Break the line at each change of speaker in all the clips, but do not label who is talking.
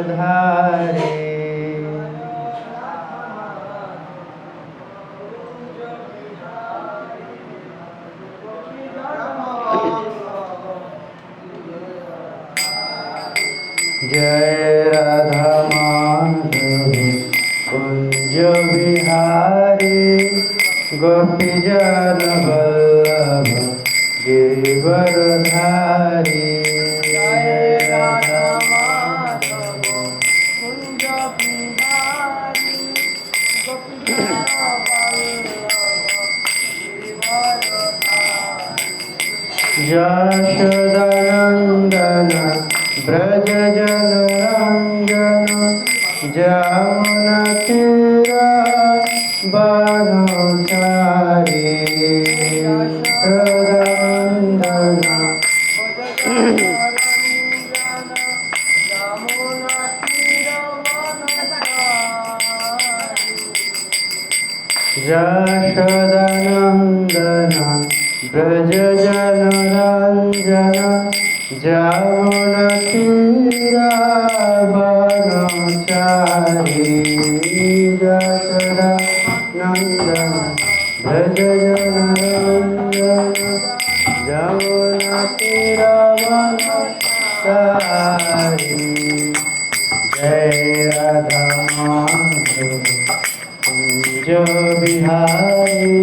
धारे जय राधा माधव कुंज बिहारी गोपी जन वल्लभ गिरिवरधारी जय राधा माधव कुंज बिहारी गोपी जन यशोदानंदन ब्रज जन रंजन जमुना तीरा बनचारी यशोदानंदन यशोदानंदन ब्रज जन रंजन जमुना तीरा बनचारी यशोदानंदन ब्रज जन रंजन जमुना तीरा बनचारी जय राधा माधव कुंज बिहारी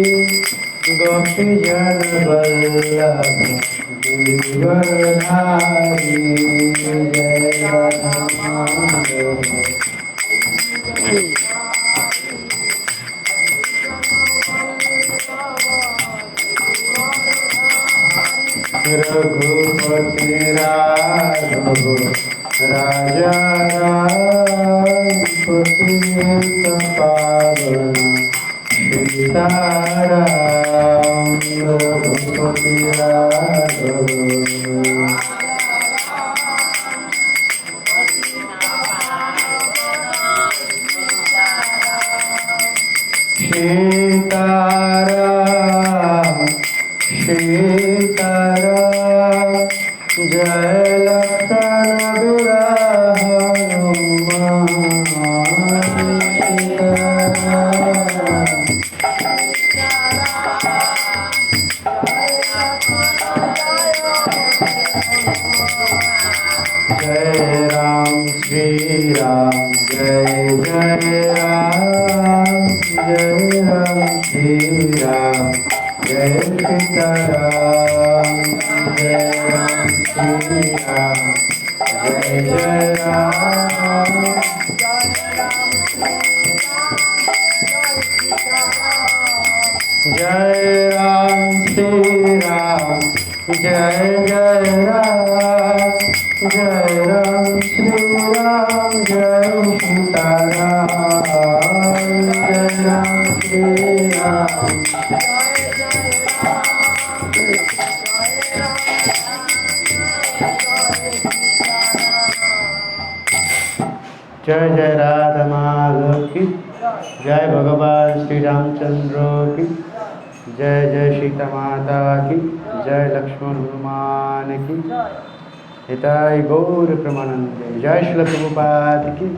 गोपी जन वल्लभ गिरिवरधारी जय राधा माधव रघुपति राघव राजा राम पतित पावन सीताराम रघुपति राघव सीताराम सीताराम जय लक्ष्मण विरह हनुमान सीताराम जय राम श्री राम जय जय राम जय राम श्री राम जय सीताराम जय राम श्री राम जय जय राम जय राम श्री राम जय जय राम जय राम श्री राम जय सीताराम जय राम श्री राम जय जय राधा माधव की जय भगवान श्री रामचंद्र की जय जय सीता माता की जय लक्ष्मण हनुमान की हिताय गौर प्रमानंद जय श्री प्रभुपाद की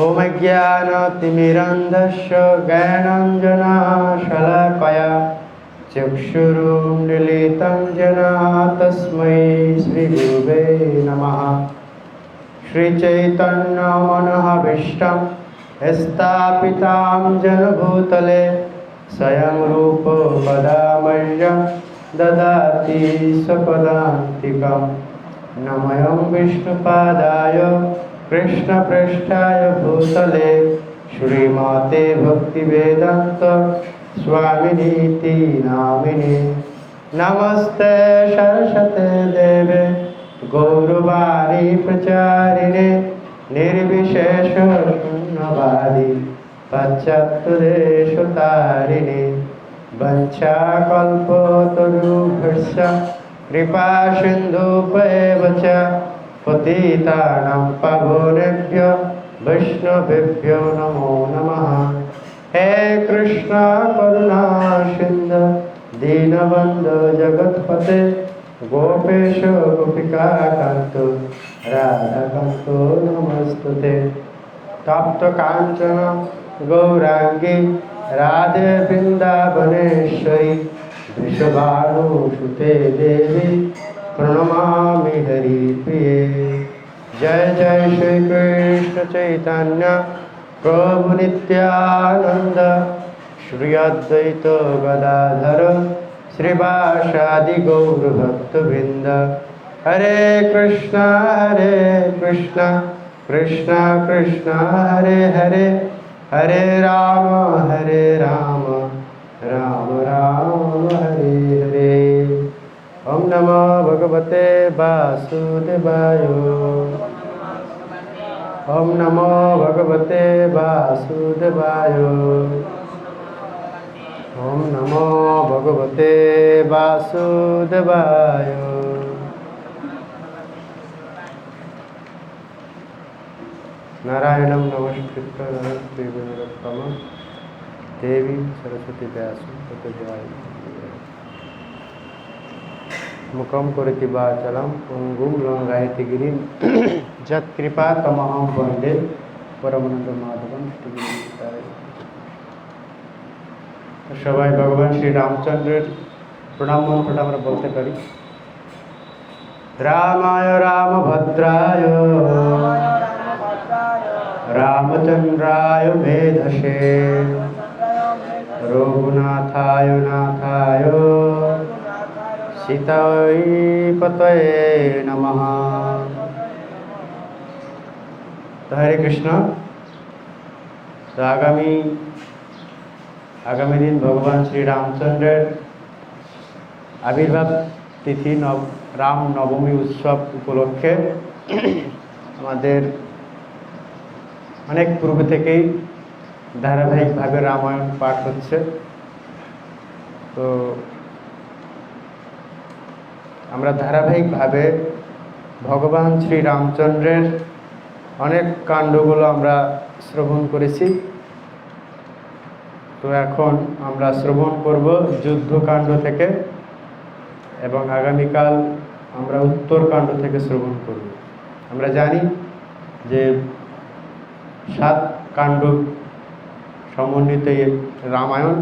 ओम ज्ञानतिमिरन्धस्य ज्ञानाञ्जनशलाकया चक्षुरुन्मीलितं येन तस्मै श्रीगुरुवे नमः श्रीचैतन्यमनोभीष्टं स्थापितं येन भूतले स्वयं रूप पदामह्यं ददाति स्वपदान्तिकं नमोऽहं विष्णुपादाय कृष्णपृष्ठाय भूतले श्रीमते भक्तिवेदान्त स्वामिनीति नामिने नमस्ते सरस्वते देवे गौरवाणी प्रचारिणे निर्विशेष शून्यवादी पाश्चात्यदेशतारिणे वंशाकल्पतरुभ्यश्च कृपा सिन्धुभ्येव च पतितानां पावनेभ्यो वैष्णवेभ्यो नमो नमः। हे कृष्ण करुणा सिन्धु दीनबन्धु जगत्पते गोपेश गोपिकान्त राधाकान्त नमस्तुते। तप्त कांचन गौरांगी राधे वृंदावनेश्वरी वृषभानुसुते देवी प्रणमामि हरिप्रिये। जय जय श्री कृष्ण चैतन्य प्रभु नित्यानंद श्री अद्वैत गदाधर श्रीवासादि गौरभक्तवृंद। हरे कृष्णा कृष्णा कृष्णा हरे हरे, हरे राम राम राम हरे हरे। ओम नमो भगवते वासुदेवाय। ओम नमो भगवते वासुदेवाय। ओम नमो भगवते वासुदेवाय। नारायणं नमस्कृत्य नरं चैव नरोत्तमं देवीं सरस्वती व्यासं ततो जयामि। मुखं करोति वाचालं पङ्गुं लङ्घयति गिरिं यत्कृपातमहं वन्दे परमानन्दमाधवं श्रीगुरुं। সবাই ভগবান শ্রী রামচন্দ্রের প্রণাম মন্ত্রটা আমরা বলতে পারি। রামায় রামভদ্রায় রামচন্দ্রায় মেধসে রঘুনাথায় নাথায় সীতায় পতয়ে নমঃ। হরে কৃষ্ণ। তো আগামী দিন ভগবান শ্রী রামচন্দ্রের আবির্ভাব তিথি রাম নবমী উৎসব উপলক্ষে আমাদের অনেক পূর্ব থেকেই ধারাবাহিকভাবে রামায়ণ পাঠ হচ্ছে। তো আমরা ধারাবাহিকভাবে ভগবান শ্রী রামচন্দ্রের অনেক কাণ্ডগুলো আমরা শ্রবণ করেছি। তো এখন আমরা শ্রবণ করব যুদ্ধকাণ্ড থেকে এবং আগামীকাল আমরা উত্তরকাণ্ড থেকে শ্রবণ করব। আমরা জানি যে 7 কাণ্ড সমন্বিত রামায়ণ।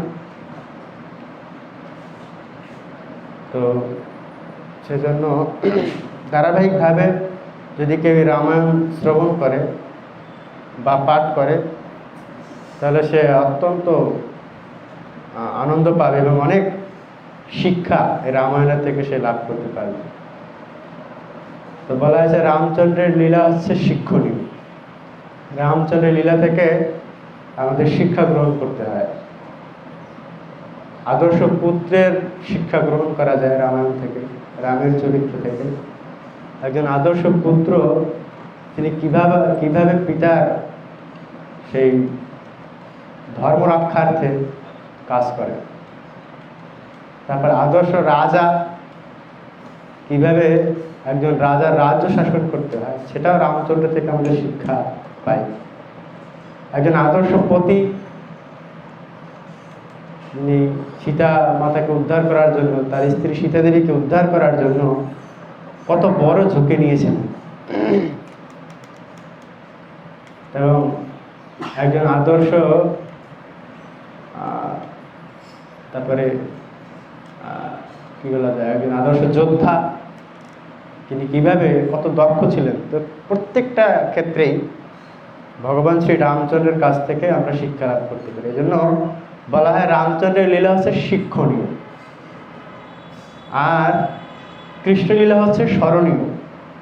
তো সেজন্য ধারাবাহিকভাবে যদি কেউ রামায়ণ শ্রবণ করে বা পাঠ করে তাহলে সে অত্যন্ত আনন্দ পাবে এবং অনেক শিক্ষা এই রামায়ণের থেকে সে লাভ করতে পারবে। তো বলা হয়েছে রামচন্দ্রের লীলা হচ্ছে শিক্ষণীয়। রামচন্দ্রের লীলা থেকে আমাদের শিক্ষা গ্রহণ করতে হয়। আদর্শ পুত্রের শিক্ষা গ্রহণ করা যায় রামায়ণ থেকে, রামের চরিত্র থেকে। একজন আদর্শ পুত্র তিনি কিভাবে পিতার সেই ধর্ম রক্ষার্থে কাজ করে। তারপর আদর্শ রাজা কিভাবে একজন রাজার রাজ্য শাসন করতে হয় সেটাও রামচন্দ্র থেকে আমাদের শিক্ষা পাই। একজন আদর্শ পতি যিনি সীতা মাতাকে উদ্ধার করার জন্য, তার স্ত্রী সীতাদেবীকে উদ্ধার করার জন্য কত বড় ঝুঁকি নিয়েছেন। এবং একজন আদর্শ তারপরে কি বলা যায়, একজন আদর্শ যোদ্ধা তিনি কিভাবে কত দক্ষ ছিলেন। তো প্রত্যেকটা ক্ষেত্রেই ভগবান শ্রী রামচন্দ্রের কাছ থেকে আমরা শিক্ষা লাভ করতে পারি। এই জন্য বলা হয় রামচন্দ্রের লীলা হচ্ছে শিক্ষণীয়, আর কৃষ্ণলীলা হচ্ছে স্মরণীয়।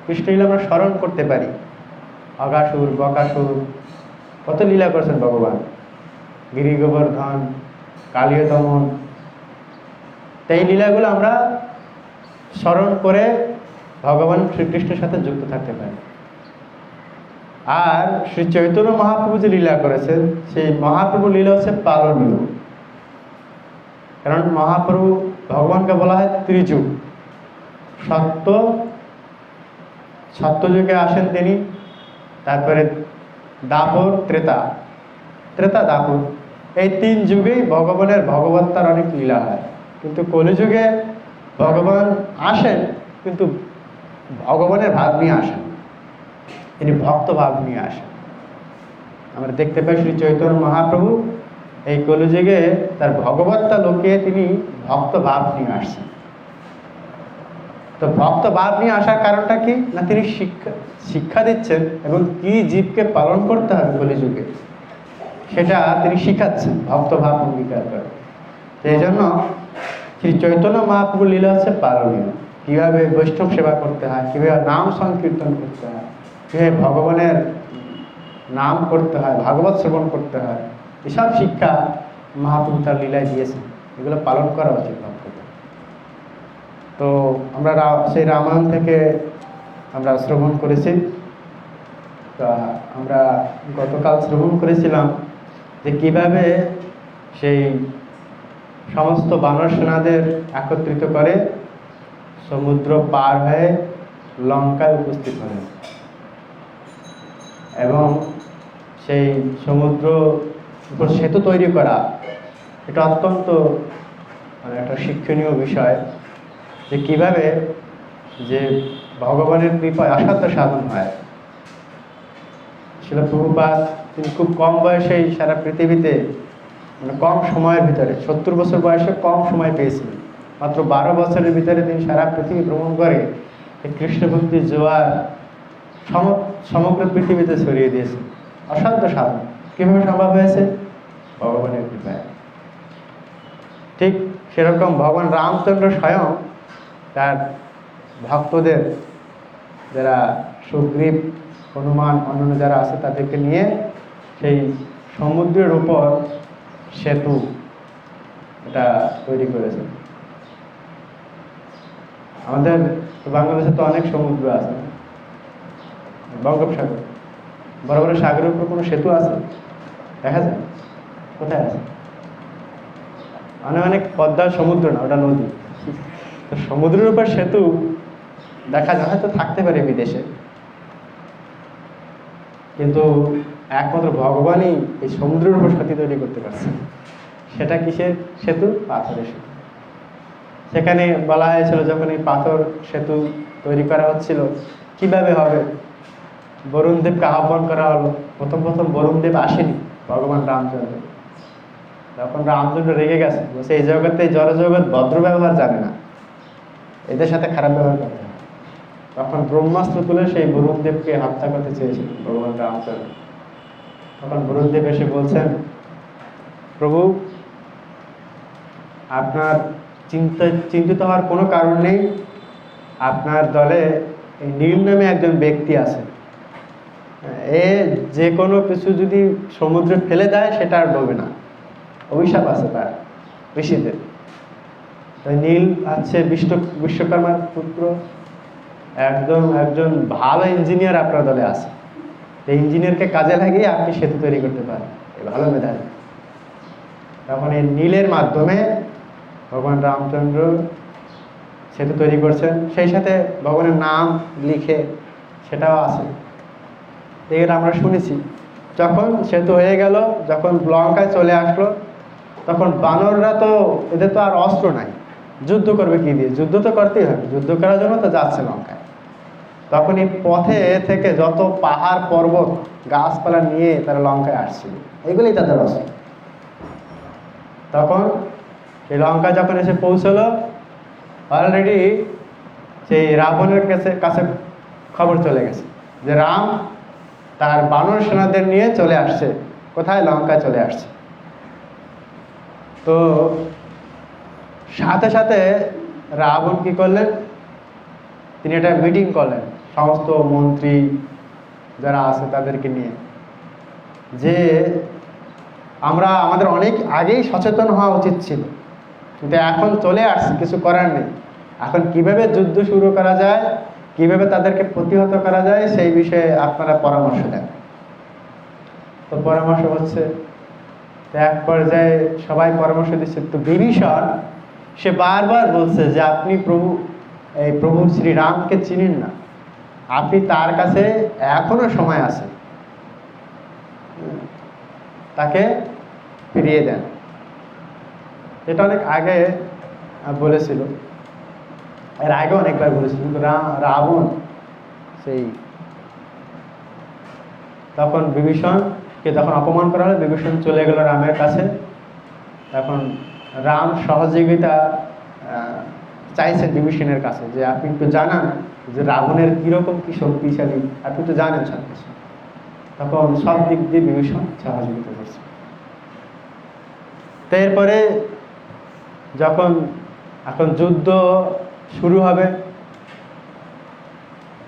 কৃষ্ণলীলা আমরা স্মরণ করতে পারি। অগাসুর, বকাসুর, কত লীলা করেছেন ভগবান। গিরি গোবর্ধন, কালীয় দমন, এই লীলাগুলো আমরা স্মরণ করে ভগবান শ্রীকৃষ্ণের সাথে যুক্ত থাকতে পারি। আর শ্রী চৈতন্য মহাপ্রভু যে লীলা করেছেন সেই মহাপ্রভু লীলা হচ্ছে পালনীয়। কারণ মহাপ্রভু ভগবানকে বলা হয় ত্রিযুগ। সত্যযুগে আসেন তিনি, তারপরে দাপর, ত্রেতা দাপর, এই 3 যুগেই ভগবানের ভগবত্তার অনেক লীলা হয়। কিন্তু কলিযুগে ভগবান আসেন কিন্তু ভগবানের ভাব নিয়ে আসেন, তিনি ভক্ত ভাব নিয়ে আসেন। আমরা দেখতে পাই শ্রী চৈতন্য মহাপ্রভু এই কলিযুগে তার ভগবত্তা লুকিয়ে তিনি ভক্ত ভাব নিয়ে আসছেন। তো ভক্ত ভাব নিয়ে আসার কারণটা কি না, তিনি শিক্ষা দিচ্ছেন এবং কি জীবকে পালন করতে হবে কলিযুগে সেটা তিনি শিখাচ্ছেন ভক্ত ভাব অঙ্গীকার করে। তো এই জন্য শ্রী চৈতন্য মহাপ্রভুর লীলা হচ্ছে পালনীয়। কীভাবে বৈষ্ণব সেবা করতে হয়, কীভাবে নাম সংকীর্তন করতে হয়, কীভাবে ভগবানের নাম করতে হয়, ভাগবত শ্রবণ করতে হয়, এসব শিক্ষা মহাপ্রভু তার লীলায় দিয়েছেন। এগুলো পালন করা উচিত ভক্তদের। তো আমরা সেই রামায়ণ থেকে আমরা শ্রবণ করেছি। তা আমরা গতকাল শ্রবণ করেছিলাম যে কিভাবে সেই সমস্ত বানর সেনাদের একত্রিত করে সমুদ্র পার হয়ে লঙ্কায় উপস্থিত হলেন এবং সেই সমুদ্র উপর সেতু তৈরি করা, এটা অত্যন্ত একটা শিক্ষণীয় বিষয় যে কিভাবে যে ভগবানের কৃপায় অসাধ্য সাধন হয়। শিল প্রভুপাদ তিনি খুব কম বয়সেই সারা পৃথিবীতে, মানে কম সময়ের ভিতরে, 70 বছর বয়সে কম সময় পেয়েছিলেন। মাত্র 12 বছরের ভিতরে তিনি সারা পৃথিবী ভ্রমণ করে এই কৃষ্ণ ভক্তির জোয়ার সমগ্র পৃথিবীতে ছড়িয়ে দিয়েছে। অসাধ্য সাধন কিভাবে সম্ভব হয়েছে? ভগবানের কৃপায়। ঠিক সেরকম ভগবান রামচন্দ্র স্বয়ং তার ভক্তদের, যারা সুগ্রীব, হনুমান, অন্যান্য যারা আছে তাদেরকে নিয়ে সেই সমুদ্রের উপর সেতু এটা তৈরি করেছে। আমাদের বাংলাদেশে তো অনেক সমুদ্র আছে, বঙ্গোপসাগর, বড় বড় সাগরের উপর কোনো সেতু আছে দেখা যায়? কোথায় আছে? অনেক পদ্মার সমুদ্র না, ওটা নদী। তো সমুদ্রের উপর সেতু দেখা যায়, হয়তো থাকতে পারে বিদেশে, কিন্তু একমাত্র ভগবানই এই সমুদ্রের উপর সেতু তৈরি করতে পারছে। সেটা কিসের সেতু? পাথরের সেতু। সেখানে বলা হয়েছিল যখন এই পাথর সেতু তৈরি করা হচ্ছিল কিভাবে হবে, বরুণদেবকে আহ্বান করা হলো। প্রথম বরুণদেব আসেনি, ভগবান রামচন্দ্র। তখন রামচন্দ্র রেগে গেছে, বলছে এই জগতে জড়জগৎ ভদ্র ব্যবহার জানে না, এদের সাথে খারাপ ব্যবহার করতে হয়। তখন ব্রহ্মাস্ত্র তুলে সেই বরুণদেবকে হত্যা করতে চেয়েছিলেন ভগবান রামচন্দ্র। তখন বরুণদেব এসে বলছেন, প্রভু আপনার চিন্তিত হওয়ার কোনো কারণ নেই। আপনার দলে এই নীল নামে একজন ব্যক্তি আছে, এ যে কোনো কিছু যদি সমুদ্রে ফেলে দেয় সেটা আর ডোবে না, অভিশাপ আছে তার ঋষিদের। নীল আছে বিশ্বকর্মার পুত্র, একজন ভালো ইঞ্জিনিয়ার আপনার দলে আছে। এই ইঞ্জিনিয়ারকে কাজে লাগিয়ে আপনি সেতু তৈরি করতে পারেন, ভালো মেধাবী। তখন এই নীলের মাধ্যমে ভগবান রামচন্দ্র সেতু তৈরি করছেন, সেই সাথে ভগবানের নাম লিখে সেটাও আছে। এগুলো আমরা শুনেছি। যখন সেতু হয়ে গেল, যখন লঙ্কায় চলে আসলো, তখন বানররা তো, এদের তো আর অস্ত্র নাই, যুদ্ধ করবে কি দিয়ে? যুদ্ধ তো করতেই হবে, যুদ্ধ করার জন্য তো যাচ্ছে লঙ্কায়। তখন এই পথে থেকে যত পাহাড় পর্বত গাছপালা নিয়ে তারা লঙ্কায় আসছিল, এগুলোই তাদের অস্ত্র। তখন এই লঙ্কায় যখন এসে পৌঁছলো, অলরেডি সেই রাবণের কাছে খবর চলে গেছে যে রাম তার বানর সেনাদের নিয়ে চলে আসছে। কোথায়? লঙ্কায় চলে আসছে। তো সাথে সাথে রাবণ কি করলেন? তিনি একটা মিটিং করলেন সমস্ত মন্ত্রী যারা আছে তাদেরকে নিয়ে, যে আমাদের অনেক আগেই সচেতন হওয়া উচিত ছিল, কিন্তু এখন চলে আসছে, কিছু করার নেই। এখন কিভাবে যুদ্ধ শুরু করা যায়, কিভাবে তাদেরকে প্রতিহত করা যায়, সেই বিষয়ে আপনারা পরামর্শ দেন। তো পরামর্শ হচ্ছে, এক পর্যায়ে সবাই পরামর্শ দিচ্ছে। তো বিভীষণ সে বারবার বলছে যে আপনি প্রভু শ্রীরামকে চিনেন না, আপনি তার কাছে এখনো সময় আছে, তাকে ফিরিয়ে দেন। এটা অনেক আগে বলেছিল। এর আগে অনেকবার বলেছি, কিন্তু রাবণ সেই তখন বিভীষণকে যখন অপমান করা হলো, বিভীষণ চলে গেল রামের কাছে। তখন রাম সহযোগিতা চাইছে বিভীষণের কাছে, যে আপনি একটু জানান যে রাবণের কীরকম কী শক্তিশালী, আপনি তো জানেন সব কিছু। তখন সব দিক দিয়ে বিভীষণ সহযোগিতা করছে। তো এরপরে যখন এখন যুদ্ধ শুরু হবে,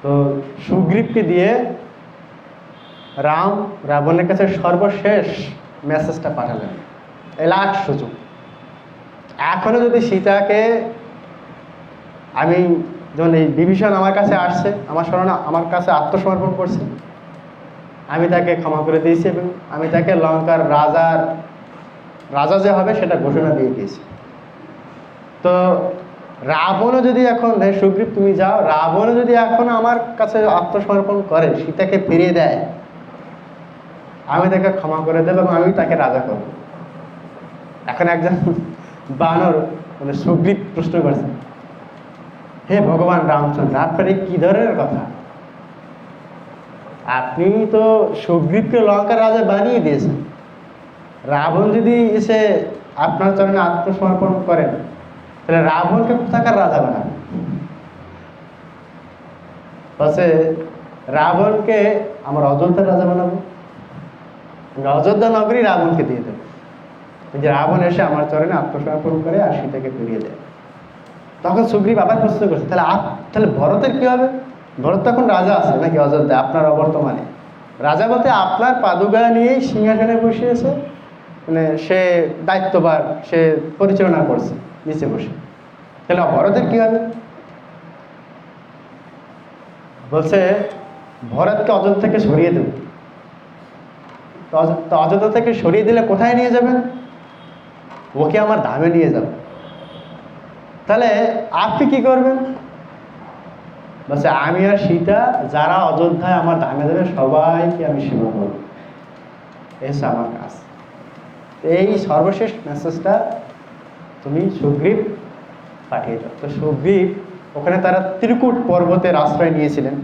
তো সুগ্রীবকে দিয়ে রাম রাবণের কাছে সর্বশেষ মেসেজটা পাঠালেন, এই লাস্ট সুযোগ। এখনো যদি সীতাকে আমি, যেমন এই বিভীষণ আমার কাছে আসছে, আমার কাছে আত্মসমর্পণ করছে, আমি তাকে ক্ষমা করে দিয়েছি এবং আমি তাকে লঙ্কার রাজা যে হবে সেটা ঘোষণা দিয়ে দিয়েছি। তো রাবণও যদি এখন, সুগ্রীব তুমি যাও, রাবণও যদি এখন আমার কাছে আত্মসমর্পণ করে, সীতাকে ফিরিয়ে দেয়, আমি তাকে ক্ষমা করে দেবো এবং আমি তাকে রাজা করব। এখন একজন বানর মানে সুগ্রীব প্রশ্ন করছে, হে ভগবান রামচন্দ্র, আপনার এই কি ধরনের কথা? আপনি তো সুগ্রীবকে লঙ্কার রাজা বানিয়ে দিয়েছেন, রাবণ যদি এসে আপনার চরণে আত্মসমর্পণ করেন, তাহলে রাবণকে কোথাকার রাজা বানাবে? বলছে রাবণকে আমার অযোধ্যার রাজা বানাবো, অযোধ্যা নগরী রাবণকে দিয়ে দেবো, যে রাবণ এসে আমার চরণে আত্মসমর্পণ করে আর সীতাকে ফিরিয়ে দেয়। তখন সুগ্রীব আবার প্রশ্ন করছে, তাহলে ভরতের কি হবে? ভরত তখন রাজা আছে নাকি অযোধ্যা আপনার অবর্তমানে? রাজা বলতে আপনার পাদুকা নিয়েই সিংহাসনে বসিয়েছে, মানে সে দায়িত্বভার সে পরিচালনা করছে নিচে বসে, তাহলে ভরতের কি হবে? বলছে ভরতকে অযোধ্যা থেকে সরিয়ে দেব। তো অযোধ্যা থেকে সরিয়ে দিলে কোথায় নিয়ে যাবেন? ওকে আমার ধামে নিয়ে যাব। তাহলে আপনি কি করবেন? বলছে আমি আর সীতা যারা অযোধ্যায় আমার ধামে যাবে সবাইকে আমি সেবা করব, এসে আমার কাজ। এই সর্বশেষ মেসেজটা তুমি সুগ্রীব পাঠিয়ে দাও। তো সুগ্রীব ওখানে তারা ত্রিকূট পর্বতের আশ্রয় নিয়েছিলেন,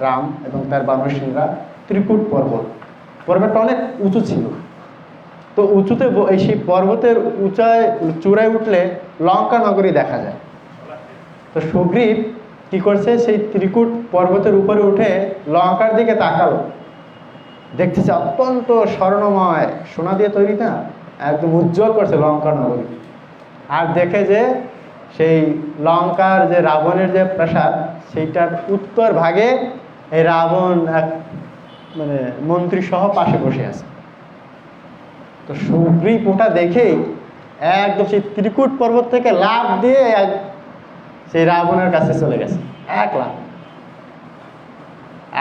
রাম এবং তার বানরসেনরা। ত্রিকূট পর্বতটা অনেক উঁচু ছিল। তো উঁচুতে সেই পর্বতের চূড়ায় উঠলে লঙ্কা নগরী দেখা যায়। তো সুগ্রীব কি করছে, সেই ত্রিকূট পর্বতের উপরে উঠে লঙ্কার দিকে তাকালো, দেখতেছে অত্যন্ত স্বর্ণময়, সোনা দিয়ে তৈরি, না একদম উজ্জ্বল করছে লঙ্কা নগরী। আর দেখে যে সেই লঙ্কার যে রাবণের যে প্রাসাদ, সেইটার উত্তর ভাগে এই রাবণ এক মানে মন্ত্রী সহ পাশে বসে আছে। তো সুগ্রীব ওটা দেখেই একদম সেই ত্রিকূট পর্বত থেকে লাফ দিয়ে সেই রাবণের কাছে চলে গেছে, এক লাফ।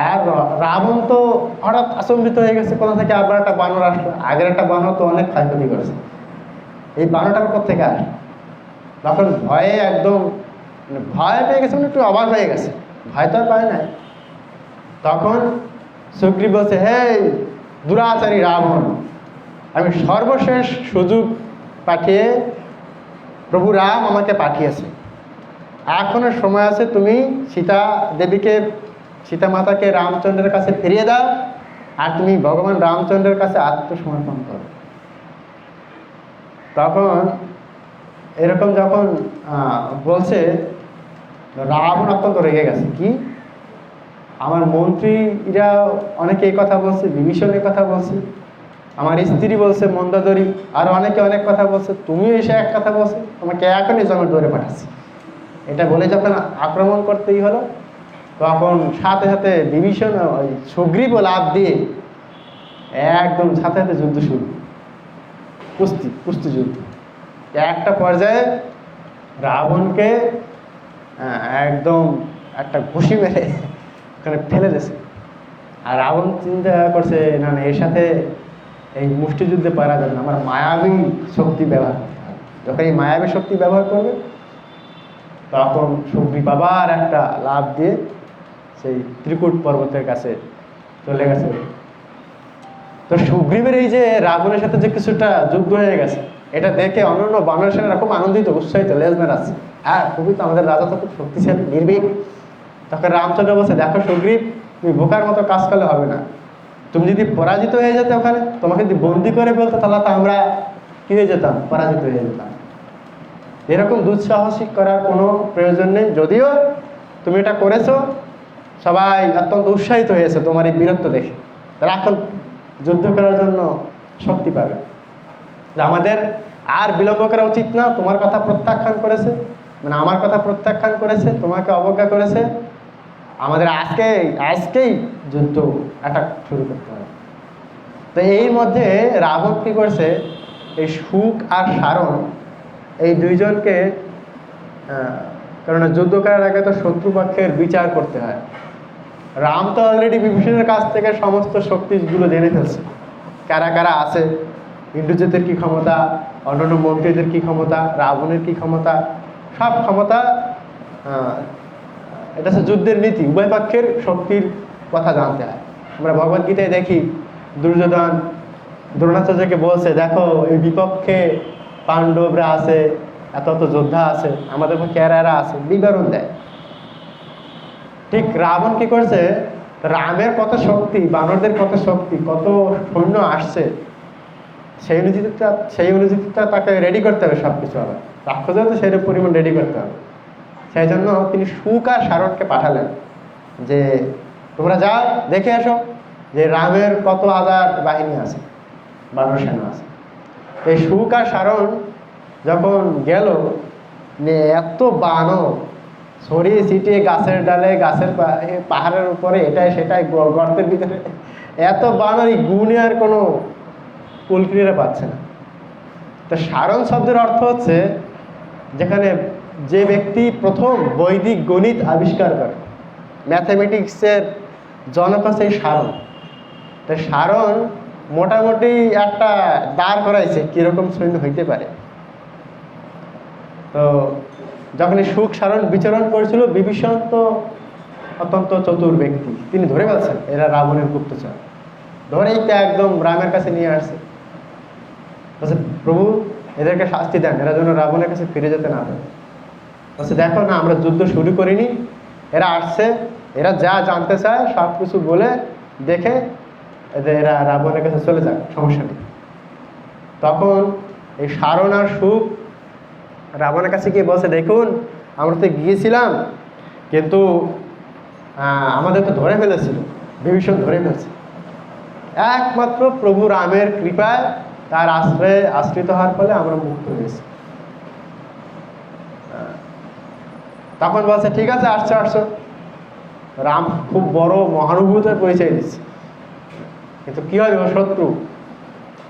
আর রাবণ তো হঠাৎ আচম্বিত হয়ে গেছে, কোথা থেকে আবার একটা বানর আসলো, আগের একটা বানর তো অনেক ক্ষয়ক্ষতি করেছে, এই বানরটা কোথেকে আসলো? তখন ভয়ে একদম ভয় পেয়ে গেছে, একটু অবাক হয়ে গেছে, ভয় তো আর পায় নাই। তখন সুগ্রীব বলছে, হে দুরাচারী রাবণ, আমি সর্বশেষ সুযোগ পাঠিয়ে প্রভু রাম আমাকে পাঠিয়েছে, এখনো সময় আছে, তুমি সীতা মাতাকে রামচন্দ্রের কাছে ফিরিয়ে দাও, আর তুমি ভগবান রামচন্দ্রের কাছে আত্মসমর্পণ করো। তখন এরকম যখন বলছে, রাবণ অত্যন্ত রেগে গেছে, কি আমার মন্ত্রীরা অনেকে এই কথা বলছে, বিভীষণ এই কথা বলছে, আমার স্ত্রী বলছে মন্দাদরী, আর অনেকে অনেক কথা বলছে, তুমিও এসে এক কথা বলছে, তোমাকে এখনই জমের দৌড়ে পাঠাচ্ছি। এটা বলে যখন আক্রমণ করতেই হলো, তখন সাথে সাথে বিভীষণ ওই সুগ্রীব লাফ দিয়ে একদম সাথে সাথে যুদ্ধ শুরু, কুস্তি যুদ্ধ। একটা পর্যায়ে রাবণকে একদম একটা ঘুষি মেরে ওখানে ফেলে দিয়েছে। আর রাবণ চিন্তা করছে, না এর সাথে এই মুষ্টিযুদ্ধে পারা যাবে না, আমার মায়াবী শক্তি ব্যবহার করতে হবে। যখন এই মায়াবী শক্তি ব্যবহার করবে, তখন সুগ্রীব আবার একটা লাফ দিয়ে সেই ত্রিকূট পর্বতের কাছে চলে গেছে। তো সুগ্রীবের এই যে রাবণের সাথে যে কিছুটা যুদ্ধ হয়ে গেছে, এটা দেখে অন্যান্য বানর সেনারা খুব আনন্দিত, উৎসাহিত, লেজ মেলাচ্ছে, হ্যাঁ খুবই তো, আমাদের রাজা তো খুব শক্তিশালী, নির্ভীক। তখন রামচন্দ্র বলছে, দেখো সুগ্রীব, তুমি বোকার মতো কাজ করলে হবে না। তুমি যদি পরাজিত হয়ে যেতে ওখানে, তোমাকে যদি বন্দি করে ফেলতো, তাহলে তো আমরা কি হয়ে যেতাম, পরাজিত হয়ে যেতাম। এরকম দুঃসাহসিক করার কোনো প্রয়োজন নেই। যদিও তুমি এটা করেছো, সবাই অত্যন্ত উৎসাহিত হয়েছে তোমার এই বীরত্ব দেখে, তারা এখন যুদ্ধ করার জন্য শক্তি পাবে। আমাদের আর বিলম্ব করা উচিত না। তোমার কথা প্রত্যাখ্যান করেছে, মানে আমার কথা প্রত্যাখ্যান করেছে, তোমাকে অবজ্ঞা করেছে, আমাদের আজকেই যুদ্ধ অ্যাটাক শুরু করতে হবে। তো এই মধ্যে রাবণ কি করছে, এই শুক আর সারণ এই দুইজনকে, কারণ যুদ্ধ করার আগে তো শত্রুপক্ষের বিচার করতে হয়। রাম তো অলরেডি বিভীষণের কাছ থেকে সমস্ত শক্তিগুলো জেনে ফেলছে, কারা কারা আছে, ইন্দ্রজিতের কি ক্ষমতা, অন্যান্য মন্ত্রীদের কি ক্ষমতা, রাবণের কি ক্ষমতা, সব ক্ষমতা। এটা হচ্ছে যুদ্ধের নীতি, উভয় পক্ষের শক্তির কথা জানতে হয়। আমরা ভগবদ্গীতায় দেখি দুর্যোধন দ্রোণাচার্যকে বলছে, দেখো এই বিপক্ষে পাণ্ডবরা আছে, এত যোদ্ধা আছে, আমাদের পক্ষে এরা আছে, বিবরণ দেয়। ঠিক রাবণ কি করছে, রামের কত শক্তি, বানরদের কত শক্তি, কত সৈন্য আসছে, সেই অনুযায়ীটা তাকে রেডি করতে হবে সবকিছু। আবার রাক্ষসও তো সেই পরিমাণ রেডি করতে হবে। সেই জন্য তিনি শুক আর সারণকে পাঠালেন যে তোমরা যাও দেখে এসো যে রামের কত হাজার বাহিনী আছে, বানর সেনা আছে। এই শুক আর সারণ যখন গেল, এত বানর ছড়িয়ে ছিটিয়ে গাছের ডালে, গাছের পাহাড়ের উপরে, এটাই সেটাই, গর্তের ভিতরে এত বানর, এই গুণে আর কোনো কুলকিনীরা পাচ্ছে না। তো সারণ শব্দের অর্থ হচ্ছে যেখানে যে ব্যক্তি প্রথম বৈদিক গণিত আবিষ্কার করে, ম্যাথামেটিক্সের জনক হচ্ছে এই সারণ। তো সারণ মোটামুটি একটা দাঁড় করাইছে কিরকম সৈন্য হইতে পারে। তো যখন এই শুক সারণ বিচরণ করেছিল, বিভীষণ তো অত্যন্ত চতুর ব্যক্তি, তিনি ধরে পাচ্ছেন এরা রাবণের গুপ্তচর, ধরেই তো একদম রামের কাছে নিয়ে আসছে। বলছে, প্রভু এদেরকে শাস্তি দেন, এরা যেন রাবণের কাছে ফিরে যেতে না পারে। বলছে, দেখো না, আমরা যুদ্ধ শুরু করিনি, এরা আসছে, এরা যা জানতে চায় সব কিছু বলে দেখে এরা রাবণের কাছে চলে যাক, সমস্যা নেই। তখন এই সারণ আর শুক রাবণের কাছে গিয়ে বলছে, দেখুন আমরা তো গিয়েছিলাম, কিন্তু আমাদের তো ধরে ফেলেছিল, বিভীষণ ধরে ফেলছে। একমাত্র প্রভু রামের কৃপায়, তার আশ্রয়ে আশ্রিত হওয়ার ফলে আমরা মুক্ত হয়েছি। তখন বলছে, ঠিক আছে, আসছো। রাম খুব বড় মহানুভূতির পরিচয় দিচ্ছে, কিন্তু কি হবে,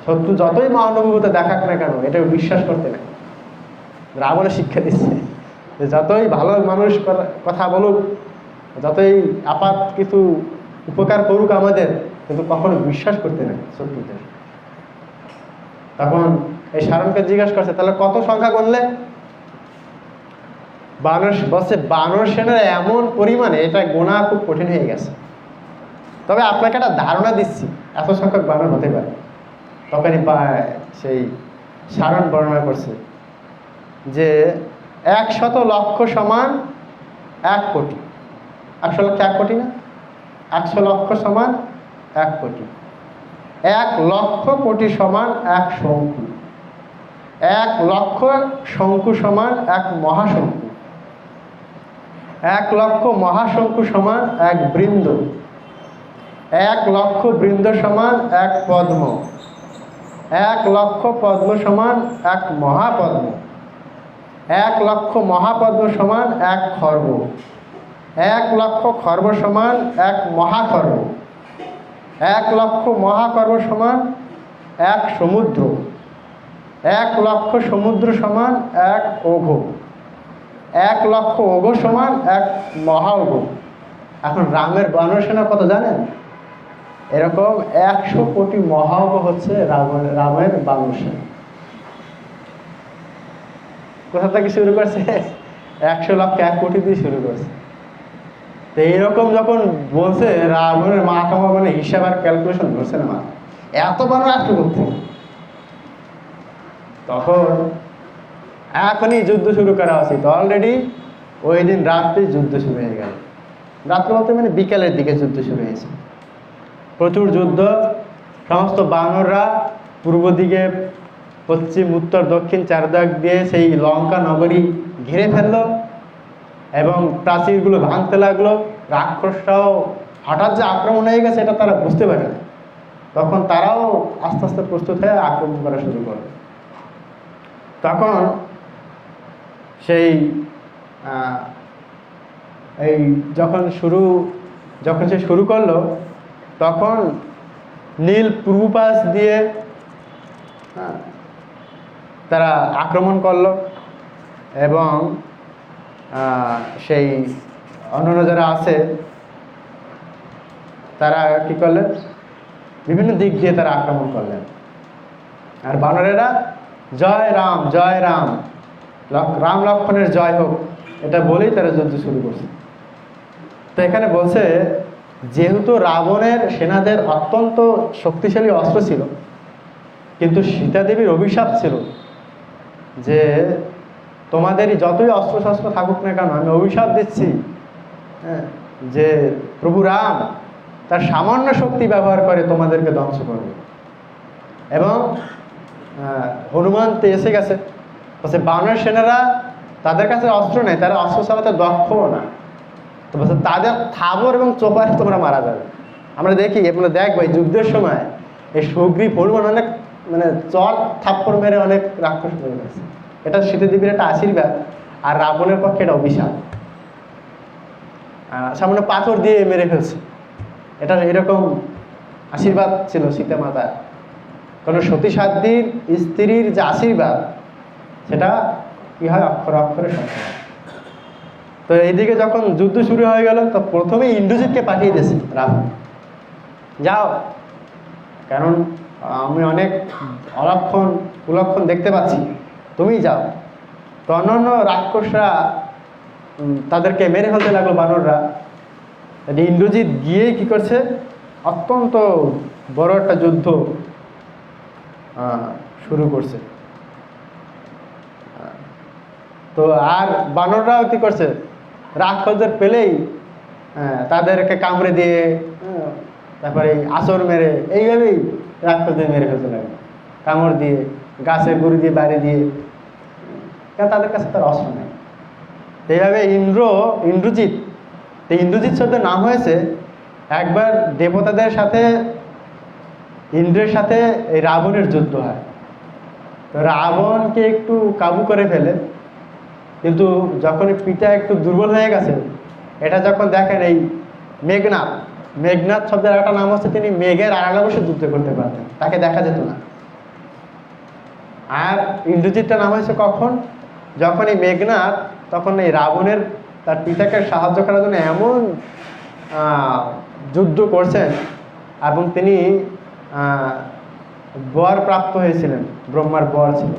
শত্রু যতই মহানুভূতি দেখাক না কেন, এটা বিশ্বাস করতে নেই। রাবণের শিক্ষা দিচ্ছে যে যতই ভালো মানুষ কথা বলুক, যতই আপাত কিছু উপকার করুক আমাদের, কিন্তু কখনো বিশ্বাস করতে নেই শত্রুদের। তখন এই সারণকে জিজ্ঞাসা করছে, তাহলে কত সংখ্যা করলে? বানর সেনার এমন পরিমাণে, এটা গোনা খুব কঠিন হয়ে গেছে, তবে আপনাকে একটা ধারণা দিচ্ছি এত সংখ্যক বানর হতে পারে। তখনই সেই সারণ বর্ণনা করছে যে 100 লক্ষ সমান 1 কোটি। 100 লক্ষ 1 কোটি না, 100 লক্ষ সমান 1 কোটি। 1 লক্ষ কোটি সমান 1 শঙ্কু। 1 লক্ষ শঙ্কু সমান 1 মহাশঙ্কু। 1 লক্ষ মহাশঙ্কু সমান 1 বৃন্দ। 1 লক্ষ বৃন্দ সমান 1 পদ্ম। 1 লক্ষ পদ্ম সমান 1 মহাপদ্ম। 1 লক্ষ মহাপদ্ম সমান 1 খর্ব। 1 লক্ষ খর্ব সমান 1 মহাখর্ব। 1 লক্ষ মহাখর্ব সমান 1 সমুদ্র। 1 লক্ষ সমুদ্র সমান 1 ওঘ। 1 লক্ষ ওঘ সমান 1 মহাওঘ। এখন রামের বানর সেনা কত জানেন? এরকম 100 কোটি মহাওঘ হচ্ছে রামের বানর সেনা। কোথা থেকে শুরু করছে? 100 লক্ষ 1 কোটি দিয়ে শুরু করছে। তো এইরকম যখন বলছে, রাবণের মাথা মানে হিসাব আর ক্যালকুলেশন ধরছে না, মাথা এত বানর আসতে করতে। তখন এখনই যুদ্ধ শুরু করা উচিত। অলরেডি ওই দিন রাত্রে যুদ্ধ শুরু হয়ে গেল। রাত্রে বলতে মানে বিকেলের দিকে যুদ্ধ শুরু হয়েছে। প্রচুর যুদ্ধ। সমস্ত বানররা পূর্ব দিকে, পশ্চিম, উত্তর, দক্ষিণ চারদিক দিয়ে সেই লঙ্কা নগরী ঘিরে ফেললো এবং প্রাচীরগুলো ভাঙতে লাগলো। রাক্ষসরাও হঠাৎ যে আক্রমণ হয়ে গেছে এটা তারা বুঝতে পারে না। তখন তারাও আস্তে আস্তে প্রস্তুত হয়ে আক্রমণ করা শুরু করবে। তখন সেই যখন সে শুরু করলো, তখন নীল পূর্ব পাশ দিয়ে তারা আক্রমণ করলো এবং সেই অন্যান্য যারা আছে তারা কি করলেন, বিভিন্ন দিক দিয়ে তারা আক্রমণ করলেন। আর বানরেরা জয় রাম জয় রাম, রাম লক্ষ্মণের জয় হোক, এটা বলেই তারা যুদ্ধ শুরু করছে। তো এখানে বলছে যেহেতু রাবণের সেনাদের অত্যন্ত শক্তিশালী অস্ত্র ছিল, কিন্তু সীতা দেবীর অভিশাপ ছিল যে তোমাদেরই যতই অস্ত্রশস্ত্র থাকুক না কেন, আমি অভিশাপ দিচ্ছি যে প্রভু রাম তার সামান্য শক্তি ব্যবহার করে তোমাদেরকে ধ্বংস করবে। এবং হনুমান তো এসে গেছে, বলছে বানর সেনারা তাদের কাছে অস্ত্র নেই, তারা অস্ত্র চালাতে দক্ষও না, তো বলছে তাদের থাবর এবং চোপারে তোমরা মারা যাবে। আমরা দেখি, আপনারা দেখবো এই যুদ্ধের সময় এই সুগ্রীব হনুমান অনেক মানে চর থাপ্পড় মেরে অনেক রাক্ষস হয়ে গেছে। এটা সীতাদেবীর একটা আশীর্বাদ, আর রাবণের পক্ষে এটা অভিশাপ। সামান্য পাথর দিয়ে মেরে ফেলছে, এটা এরকম আশীর্বাদ ছিল সীতা মাতার। কারণ সতী সাধ্বীর স্ত্রীর যে আশীর্বাদ সেটা কি হয়, অক্ষরে অক্ষরে সত্য। তো এইদিকে যখন যুদ্ধ শুরু হয়ে গেল, তো প্রথমেই ইন্দ্রজিৎকে পাঠিয়ে দিয়েছে রাবণ, যাও, কারণ আমি অনেক কুলক্ষণ দেখতে পাচ্ছি, তুমি যাও। তো অন্যান্য রাক্ষসরা তাদেরকে মেরে ফেলতে লাগলো বানররা। ইন্দ্রজিৎ গিয়ে কি করছে, অত্যন্ত বড় একটা যুদ্ধ শুরু করছে। তো আর বানররাও কি করছে, রাক্ষসদের পেলেই তাদেরকে কামড়ে দিয়ে, তারপরে আচর মেরে, এইভাবেই রাক্ষসদের মেরে ফেলতে লাগলো, কামড় দিয়ে, গাছের গুঁড়ি দিয়ে, বাড়ি দিয়ে, কারণ তাদের কাছে তার অস্ত্র নেই। এইভাবে ইন্দ্রজিৎ শব্দের নাম হয়েছে, একবার দেবতাদের সাথে ইন্দ্রের সাথে এই রাবণের যুদ্ধ হয়। তো রাবণকে একটু কাবু করে ফেলে, কিন্তু যখন পিতা একটু দুর্বল হয়ে গেছে, এটা যখন দেখেন এই মেঘনাথ শব্দের একটা নাম হচ্ছে, তিনি মেঘের আড়ালে বসে যুদ্ধ করতে পারতেন, তাকে দেখা যেত না। আর ইন্দ্রজিৎটা নাম হয়েছে কখন, যখন এই মেঘনাথ তখন এই রাবণের তার পিতাকে সাহায্য করার জন্য এমন যুদ্ধ করছেন, এবং তিনি বর প্রাপ্ত হয়েছিলেন, ব্রহ্মার বর ছিল।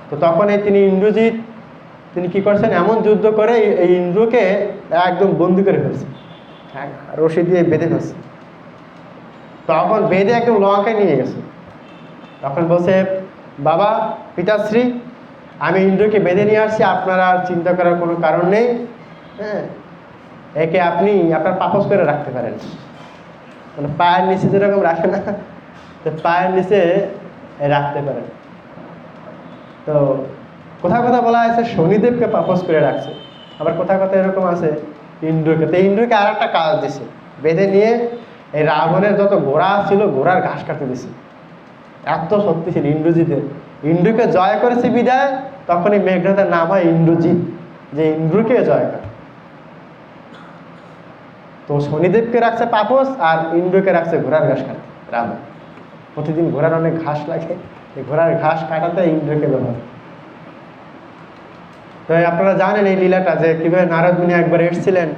তো তখন তিনি কি করছেন, এমন যুদ্ধ করে এই ইন্দ্রকে একদম বন্দি করে ফেলছে, রশি দিয়ে বেঁধে ফেলছে। তখন বেঁধে একদম লঙ্কায় নিয়ে গেছে। তখন বলছে, বাবা পিতাশ্রী, আমি ইন্দ্রকে বেঁধে নিয়ে আসছি, আপনারা আর চিন্তা করার কোনো কারণ নেই। একে আপনি আপনার পাপস করে রাখতে পারেন, মানে পায়ের নিচে যেরকম রাখে না, তো পায়ের নিচে রাখতে পারেন। তো কোথাও কথা বলা আছে শনিদেবকে পাপস করে রাখছে, আবার কোথাও কথা এরকম আছে ইন্দ্রকে। তো ইন্দ্রকে আর একটা কাজ দিছে, বেঁধে নিয়ে এই রাবণের যত ঘোড়া ছিল ঘোড়ার ঘাস কাটতে দিছে। এত শক্তি ছিল ইন্দ্রজিতের। ইন্দ্রকে জয় করেছে বিদায়, তখন এই মেঘনাথের নাম হয় ইন্দ্রজিৎ, যে ইন্দ্রকে জয় করে। তো শনিদেবকে রাখছে পাপস, আর ইন্দ্রকে রাখছে ঘোড়ার ঘাস কাটতে। রাবণ প্রতিদিন ঘোড়ার অনেক ঘাস লাগে, এই ঘোড়ার ঘাস কাটাতে ইন্দ্রকে ব্যবহার। তো আপনারা জানেন এই লীলাটা, যে কিভাবে নারদ মুনি একবার এসেছিলেন,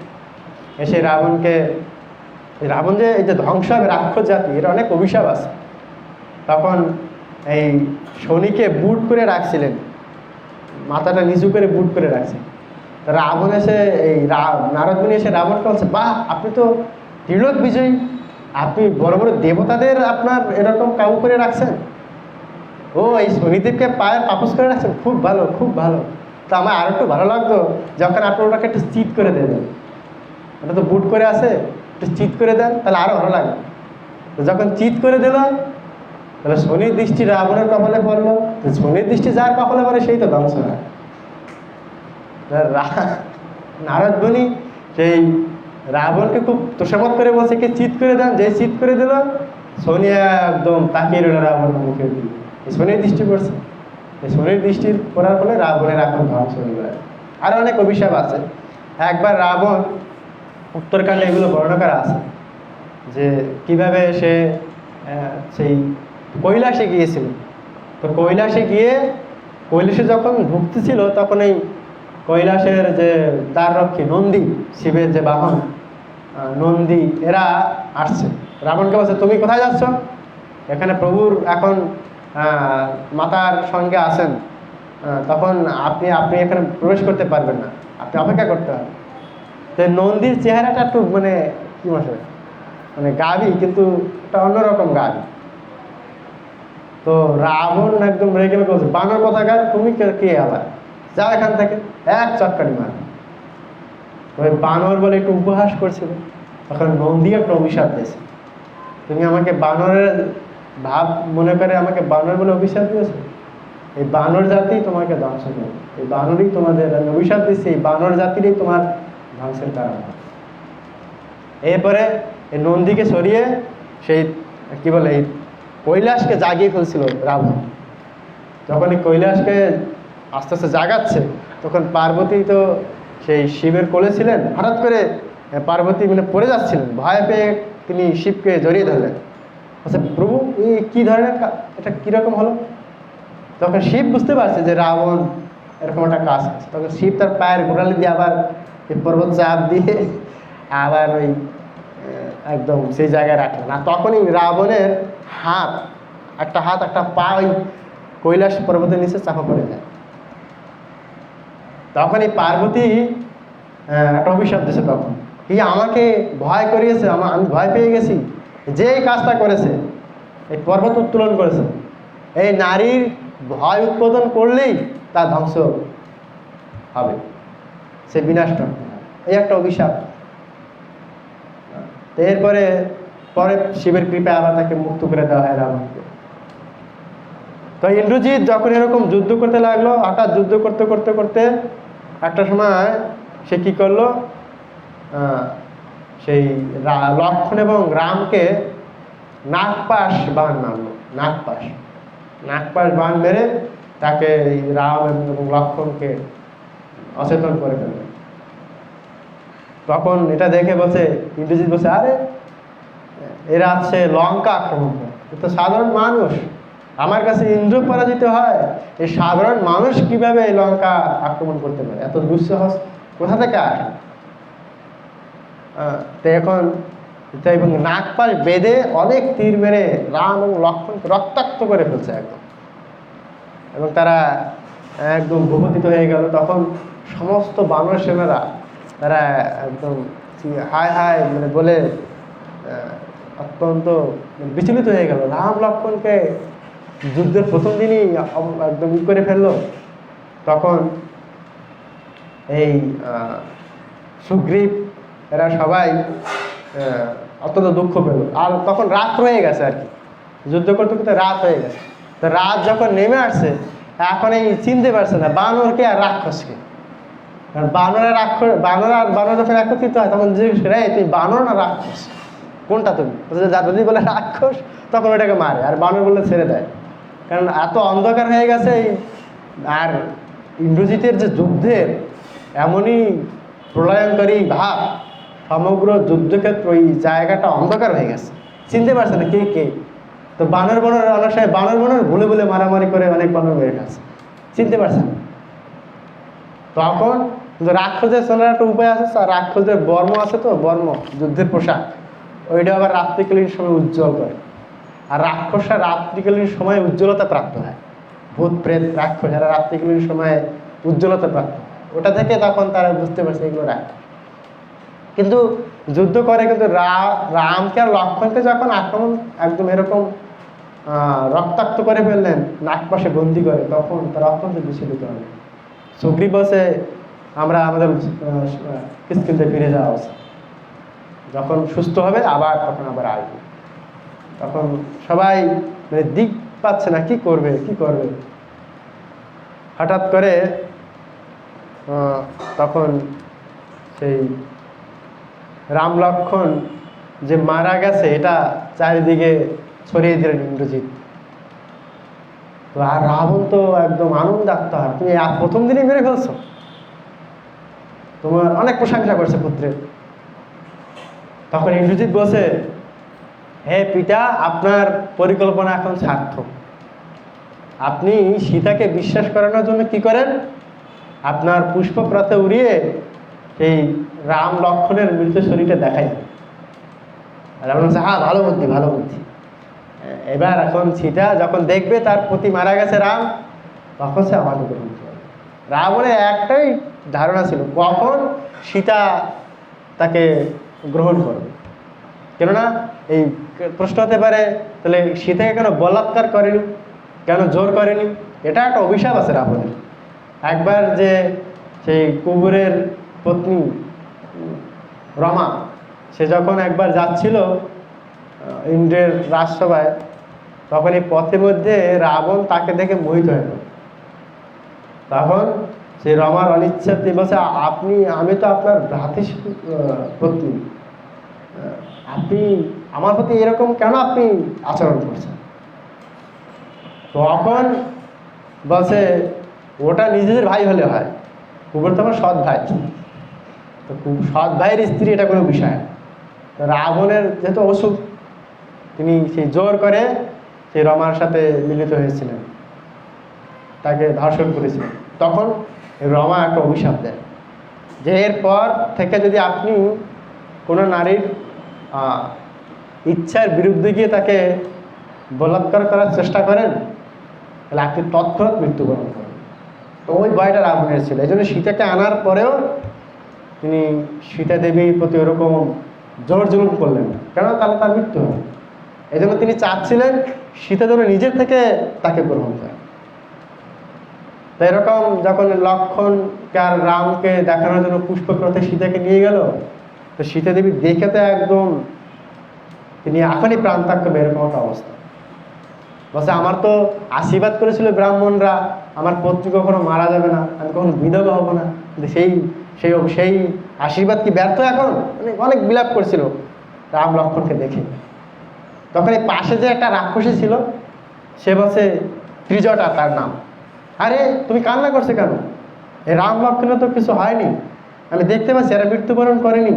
এসে রাবণ যে এই যে ধ্বংস হবে রাক্ষস জাতি, এর অনেক অভিশাপ আছে। তখন এই শনিকে বুট করে রাখছিলেন, মাথাটা নিচু করে বুট করে রাখছে। রাবণ এসে নারদ মুনি এসে রাবণকে বলছে, বাহ, আপনি তো ত্রিলোক বিজয়ী, আপনি বড় বড় দেবতাদের আপনার এরকম কাবু করে রাখছেন।
ও এই শনিদেবকে পায়ে পাপুস করে রাখছেন, খুব ভালো খুব ভালো। তো আমার আরো একটু ভালো লাগতো যখন আপনি ওটাকে একটু চিট করে দেবেন, ওটা তো বুট করে আছে, একটু চিট করে দেন তাহলে আরো ভালো লাগে। তো যখন চিট করে দিল তাহলে শনির দৃষ্টি রাবণের কপালে পড়লো, শনির দৃষ্টি যার কপালে পড়ে সেই তো ধ্বংস হয়। নারদ মুনি সেই রাবণকে খুব তোষামত করে বলছে কি চিৎ করে দেন, যে চিৎ করে দিল শনি একদম তাকিয়ে রইল রাবণের মুখের দিকে। এই শনির দৃষ্টি পড়ছে, এই শনির দৃষ্টি পড়ার ফলে রাবণের এখন ধ্বংস হয়ে গেল। আরো অনেক অভিশাপ আছে। একবার রাবণ, উত্তরকাণ্ডে এগুলো বর্ণনা করা আছে যে কিভাবে সে সেই কৈলাসে গিয়েছিল। তো কৈলাসে গিয়ে কৈলাসে যখন ঢুকতেছিল তখন এই কৈলাসের যে দ্বাররক্ষী নন্দী, শিবের যে বাহন নন্দী, এরা আসছে। রাবণকে বলছে তুমি কোথায় যাচ্ছ, এখানে প্রভুর এখন মাতার সঙ্গে আছেন, তখন আপনি আপনি এখানে প্রবেশ করতে পারবেন না, আপনি অপেক্ষা করতে হবে। তো নন্দীর চেহারাটা একটু মানে কি মাসে মানে গাভী, কিন্তু একটা অন্যরকম গাভী। তো রাবণ একদম রেগে বলছে বানর কোথাকার, তুমি কে আবার, যাও এখান থেকে, এক চটকানি মার। ওই বানর বলে একটু উপহাস করছিল, তখন নন্দী একটা অভিশাপ দিয়েছে, তুমি আমাকে বানরের ভাব মনে করে আমাকে বানর বলে অভিশাপ দিয়েছে, এই বানর জাতি তোমাকে ধ্বংস করবে, এই বানরই তোমাদের অভিশাপ দিচ্ছে, এই বানর জাতিরই তোমার ধ্বংসের কারণ। এরপরে এই নন্দীকে সরিয়ে সেই কি বলে এই কৈলাসকে জাগিয়ে ফেলছিল রাবণ। যখন এই কৈলাসকে আস্তে আস্তে জাগাচ্ছে তখন পার্বতী তো সেই শিবের কোলে ছিলেন, হঠাৎ করে পার্বতী মানে পড়ে যাচ্ছিলেন, ভয় পেয়ে তিনি শিবকে জড়িয়ে ধরলেন। আচ্ছা প্রভু এই কি ধরনের, এটা কিরকম হলো? তখন শিব বুঝতে পারছে যে রাবণ এরকম একটা কাজ করছে, তখন শিব তার পায়ের গোড়ালি দিয়ে আবার এই পর্বত চাপ দিয়ে আবার ওই একদম সেই জায়গায় রাখলেন। আর তখনই রাবণের হাত, একটা হাত একটা পা ওই কৈলাস পর্বতের নিচে চাপা পড়ে যায়। তখন এই পার্বতী একটা অভিশাপ দিয়েছে, তখন কি আমাকে ভয় করিয়েছে, আমি ভয় পেয়ে গেছি, যে এই কাজটা করেছে এই পর্বত উত্তোলন করেছে, এই নারীর ভয় উৎপাদন করলেই তার ধ্বংস হবে, সে বিনাশ হবে, এই একটা অভিশাপ। এরপরে পরে শিবের কৃপায় আবার তাকে মুক্ত করে দেওয়া হয় রাবণকে। তো ইন্দ্রজিৎ যখন এরকম যুদ্ধ করতে লাগলো, হঠাৎ যুদ্ধ করতে করতে করতে একটা সময় সে কি করলো, সেই লক্ষ্মণ এবং রামকে নাগপাশ বাণ মারলো, নাগপাশ বাণ মেরে তাকে রাম এবং লক্ষ্মণকে অচেতন করে ফেলল। তখন এটা দেখে বলছে ইন্দ্রজিৎ বলছে আরে এরা আছে লঙ্কা আক্রমণ করে, এ তো সাধারণ মানুষ, আমার কাছে ইন্দ্র পরাজিত হয়, এই সাধারণ মানুষ কিভাবে এই লঙ্কা আক্রমণ করতে পারে, এত দুঃসাহস কোথা থেকে আসে? তো এখন এবং নাগপাশ বেঁধে অনেক তীর মেরে রাম এবং লক্ষ্মণকে রক্তাক্ত করে ফেলছে একদম, এবং তারা একদম ভূপতিত হয়ে গেল। তখন সমস্ত বানর সেনারা তারা একদম হায় হায় মানে বলে অত্যন্ত বিচলিত হয়ে গেল। রাম লক্ষ্মণকে যুদ্ধের প্রথম দিনই একদম করে ফেললো। তখন এই সুগ্রীব এরা সবাই অত্যন্ত দুঃখ পেল। আর তখন রাত হয়ে গেছে আর কি, যুদ্ধ করতে করতে রাত হয়ে গেছে। তো রাত যখন নেমে আসছে এখন এই চিনতে পারছে না বানরকে আর রাক্ষসকে। কারণ বানর যখন একত্রিত হয় তখন জিজ্ঞেস করে তুই বানর না রাক্ষস, কোনটা তুমি? যদি বলে রাক্ষস তখন ওটাকে মারে, আর বানর বললে ছেড়ে দেয়। কারণ এত অন্ধকার হয়ে গেছে। আর ইন্দ্রজিতের যে যুদ্ধের এমনই প্রলয়ঙ্করী ভাব, সমগ্র যুদ্ধক্ষেত্র ওই জায়গাটা অন্ধকার হয়ে গেছে, চিনতে পারছে না কে কে। তো বানর অনেক সময় বানর ভুলে ভুলে মারামারি করে অনেক বানর মেরে গেছে, চিনতে পারছে না। তখন কিন্তু রাক্ষসদের চলার একটা উপায় আছে, রাক্ষসদের বর্ম আছে, তো বর্ম যুদ্ধের পোশাক, ওইটা আবার রাত্রিকালীন সময় উজ্জ্বল করে। আর রাক্ষসরা রাত্রিকালীন সময় উজ্জ্বলতা প্রাপ্ত হয়, ভূত প্রেত রাক্ষস যারা রাত্রিকালীন সময়ে উজ্জ্বলতা প্রাপ্ত হয়, ওটা থেকে তখন তারা বুঝতে পারছে এগুলো রাক্ষস। কিন্তু যুদ্ধ করে কিন্তু রামকে আর লক্ষ্মণকে যখন আক্রমণ একদম এরকম রক্তাক্ত করে ফেললেন, নাক পাশে বন্দি করে, তখন তার অত্যন্ত বিচলিত হলেন। সুগ্রীব বসে আমরা আমাদের কিষ্কিন্ধায় ফিরে যাওয়া উচিত, যখন সুস্থ হবে আবার তখন আবার আসবে। তখন সবাই মানে দিক পাচ্ছে না, কি করবে কি করবে। হঠাৎ করে তখন সেই রাম লক্ষ্মণ যে মারা গেছে এটা চারিদিকে ছড়িয়ে দিলেন ইন্দ্রজিৎ। তো আর রাবণ তো একদম আনন্দাত্মা, তুমি প্রথম দিনই মেরে ফেলছো, তোমার অনেক প্রশংসা করছে পুত্রের। তখন ইন্দ্রজিৎ বলছে, হে পিতা, আপনার পরিকল্পনা এখন সার্থক। আপনি সীতাকে বিশ্বাস করানোর জন্য কি করেন, আপনার পুষ্পক রথে উড়িয়ে সেই রাম লক্ষ্মণের মৃত শরীরটা দেখাই। রাবণ বলছে, হ্যাঁ ভালো বুদ্ধি ভালো বুদ্ধি। এবার এখন সীতা যখন দেখবে তার প্রতি মারা গেছে রাম, তখন সে আমাকে গ্রহণ করবে। রাবণের একটাই ধারণা ছিল, কখন সীতা তাকে গ্রহণ করবে। কেননা এই প্রশ্ন হতে পারে, তাহলে সীতাকে কেন বলাৎকার করেনি, কেন জোর করেনি? এটা একটা অভিশাপ আছে রাবণের। একবার যে সেই কুবেরের পত্নী রমা, সে যখন একবার যাচ্ছিল ইন্দ্রের রাজসভায়, তখন এই পথের মধ্যে রাবণ তাকে দেখে মোহিত হয়ে গেল। তখন সে রমার অনিচ্ছাতে বলছে, আমি তো আপনার ভ্রাতৃ পত্নী, আপনি আমার প্রতি এরকম কেন আপনি আচরণ করছেন? তখন বলছে, ওটা নিজেদের ভাই হলে হয়, কুবের তো আমার সৎ ভাই, তো সৎ ভাইয়ের স্ত্রী এটা কোনো বিষয়। তো রাবণের যেহেতু অসুখ, তিনি সেই জোর করে সেই রমার সাথে মিলিত হয়েছিলেন, তাকে ধর্ষণ করেছিলেন। তখন রমা একটা অভিশাপ দেয় যে এরপর থেকে যদি আপনি কোনো নারীর ইচ্ছার বিরুদ্ধে গিয়ে তাকে বলাৎকার করার চেষ্টা করেন, তাহলে আপনি তৎক্ষণাৎ মৃত্যুবরণ করেন। তো ওই ভয়টা রাবণের ছিল। এই জন্য সীতাকে আনার পরেও তিনি সীতা দেবীর প্রতি ওরকম জোর জুলুম করলেন, কেন তাহলে তার মৃত্যু হবে। এই জন্য তিনি চাচ্ছিলেন সীতা যেন নিজের থেকে তাকে গ্রহণ করে। তো এরকম যখন লক্ষ্মণকে আর রামকে দেখানোর জন্য পুষ্পক রথে সীতাকে নিয়ে গেল, তো সীতা দেবী দেখে তো একদম তিনি এখনই প্রাণ থাকবে, এরকম একটা অবস্থা। বলছে, আমার তো আশীর্বাদ করেছিল ব্রাহ্মণরা, আমার পত্নী কখনো মারা যাবে না, আমি কখনো বিধবা হবো না, কিন্তু সেই সেই সেই আশীর্বাদ কি ব্যর্থ এখন? মানে অনেক বিলাপ করছিল রাম লক্ষ্মণকে দেখে। তখন এই পাশে যে একটা রাক্ষসী ছিল, সে বলছে, ত্রিজটা তার নাম, আরে তুমি কান্না করছে কেন? এই রাম লক্ষ্মণের তো কিছু হয়নি, আমি দেখতে পাচ্ছি এরা মৃত্যুবরণ করেনি,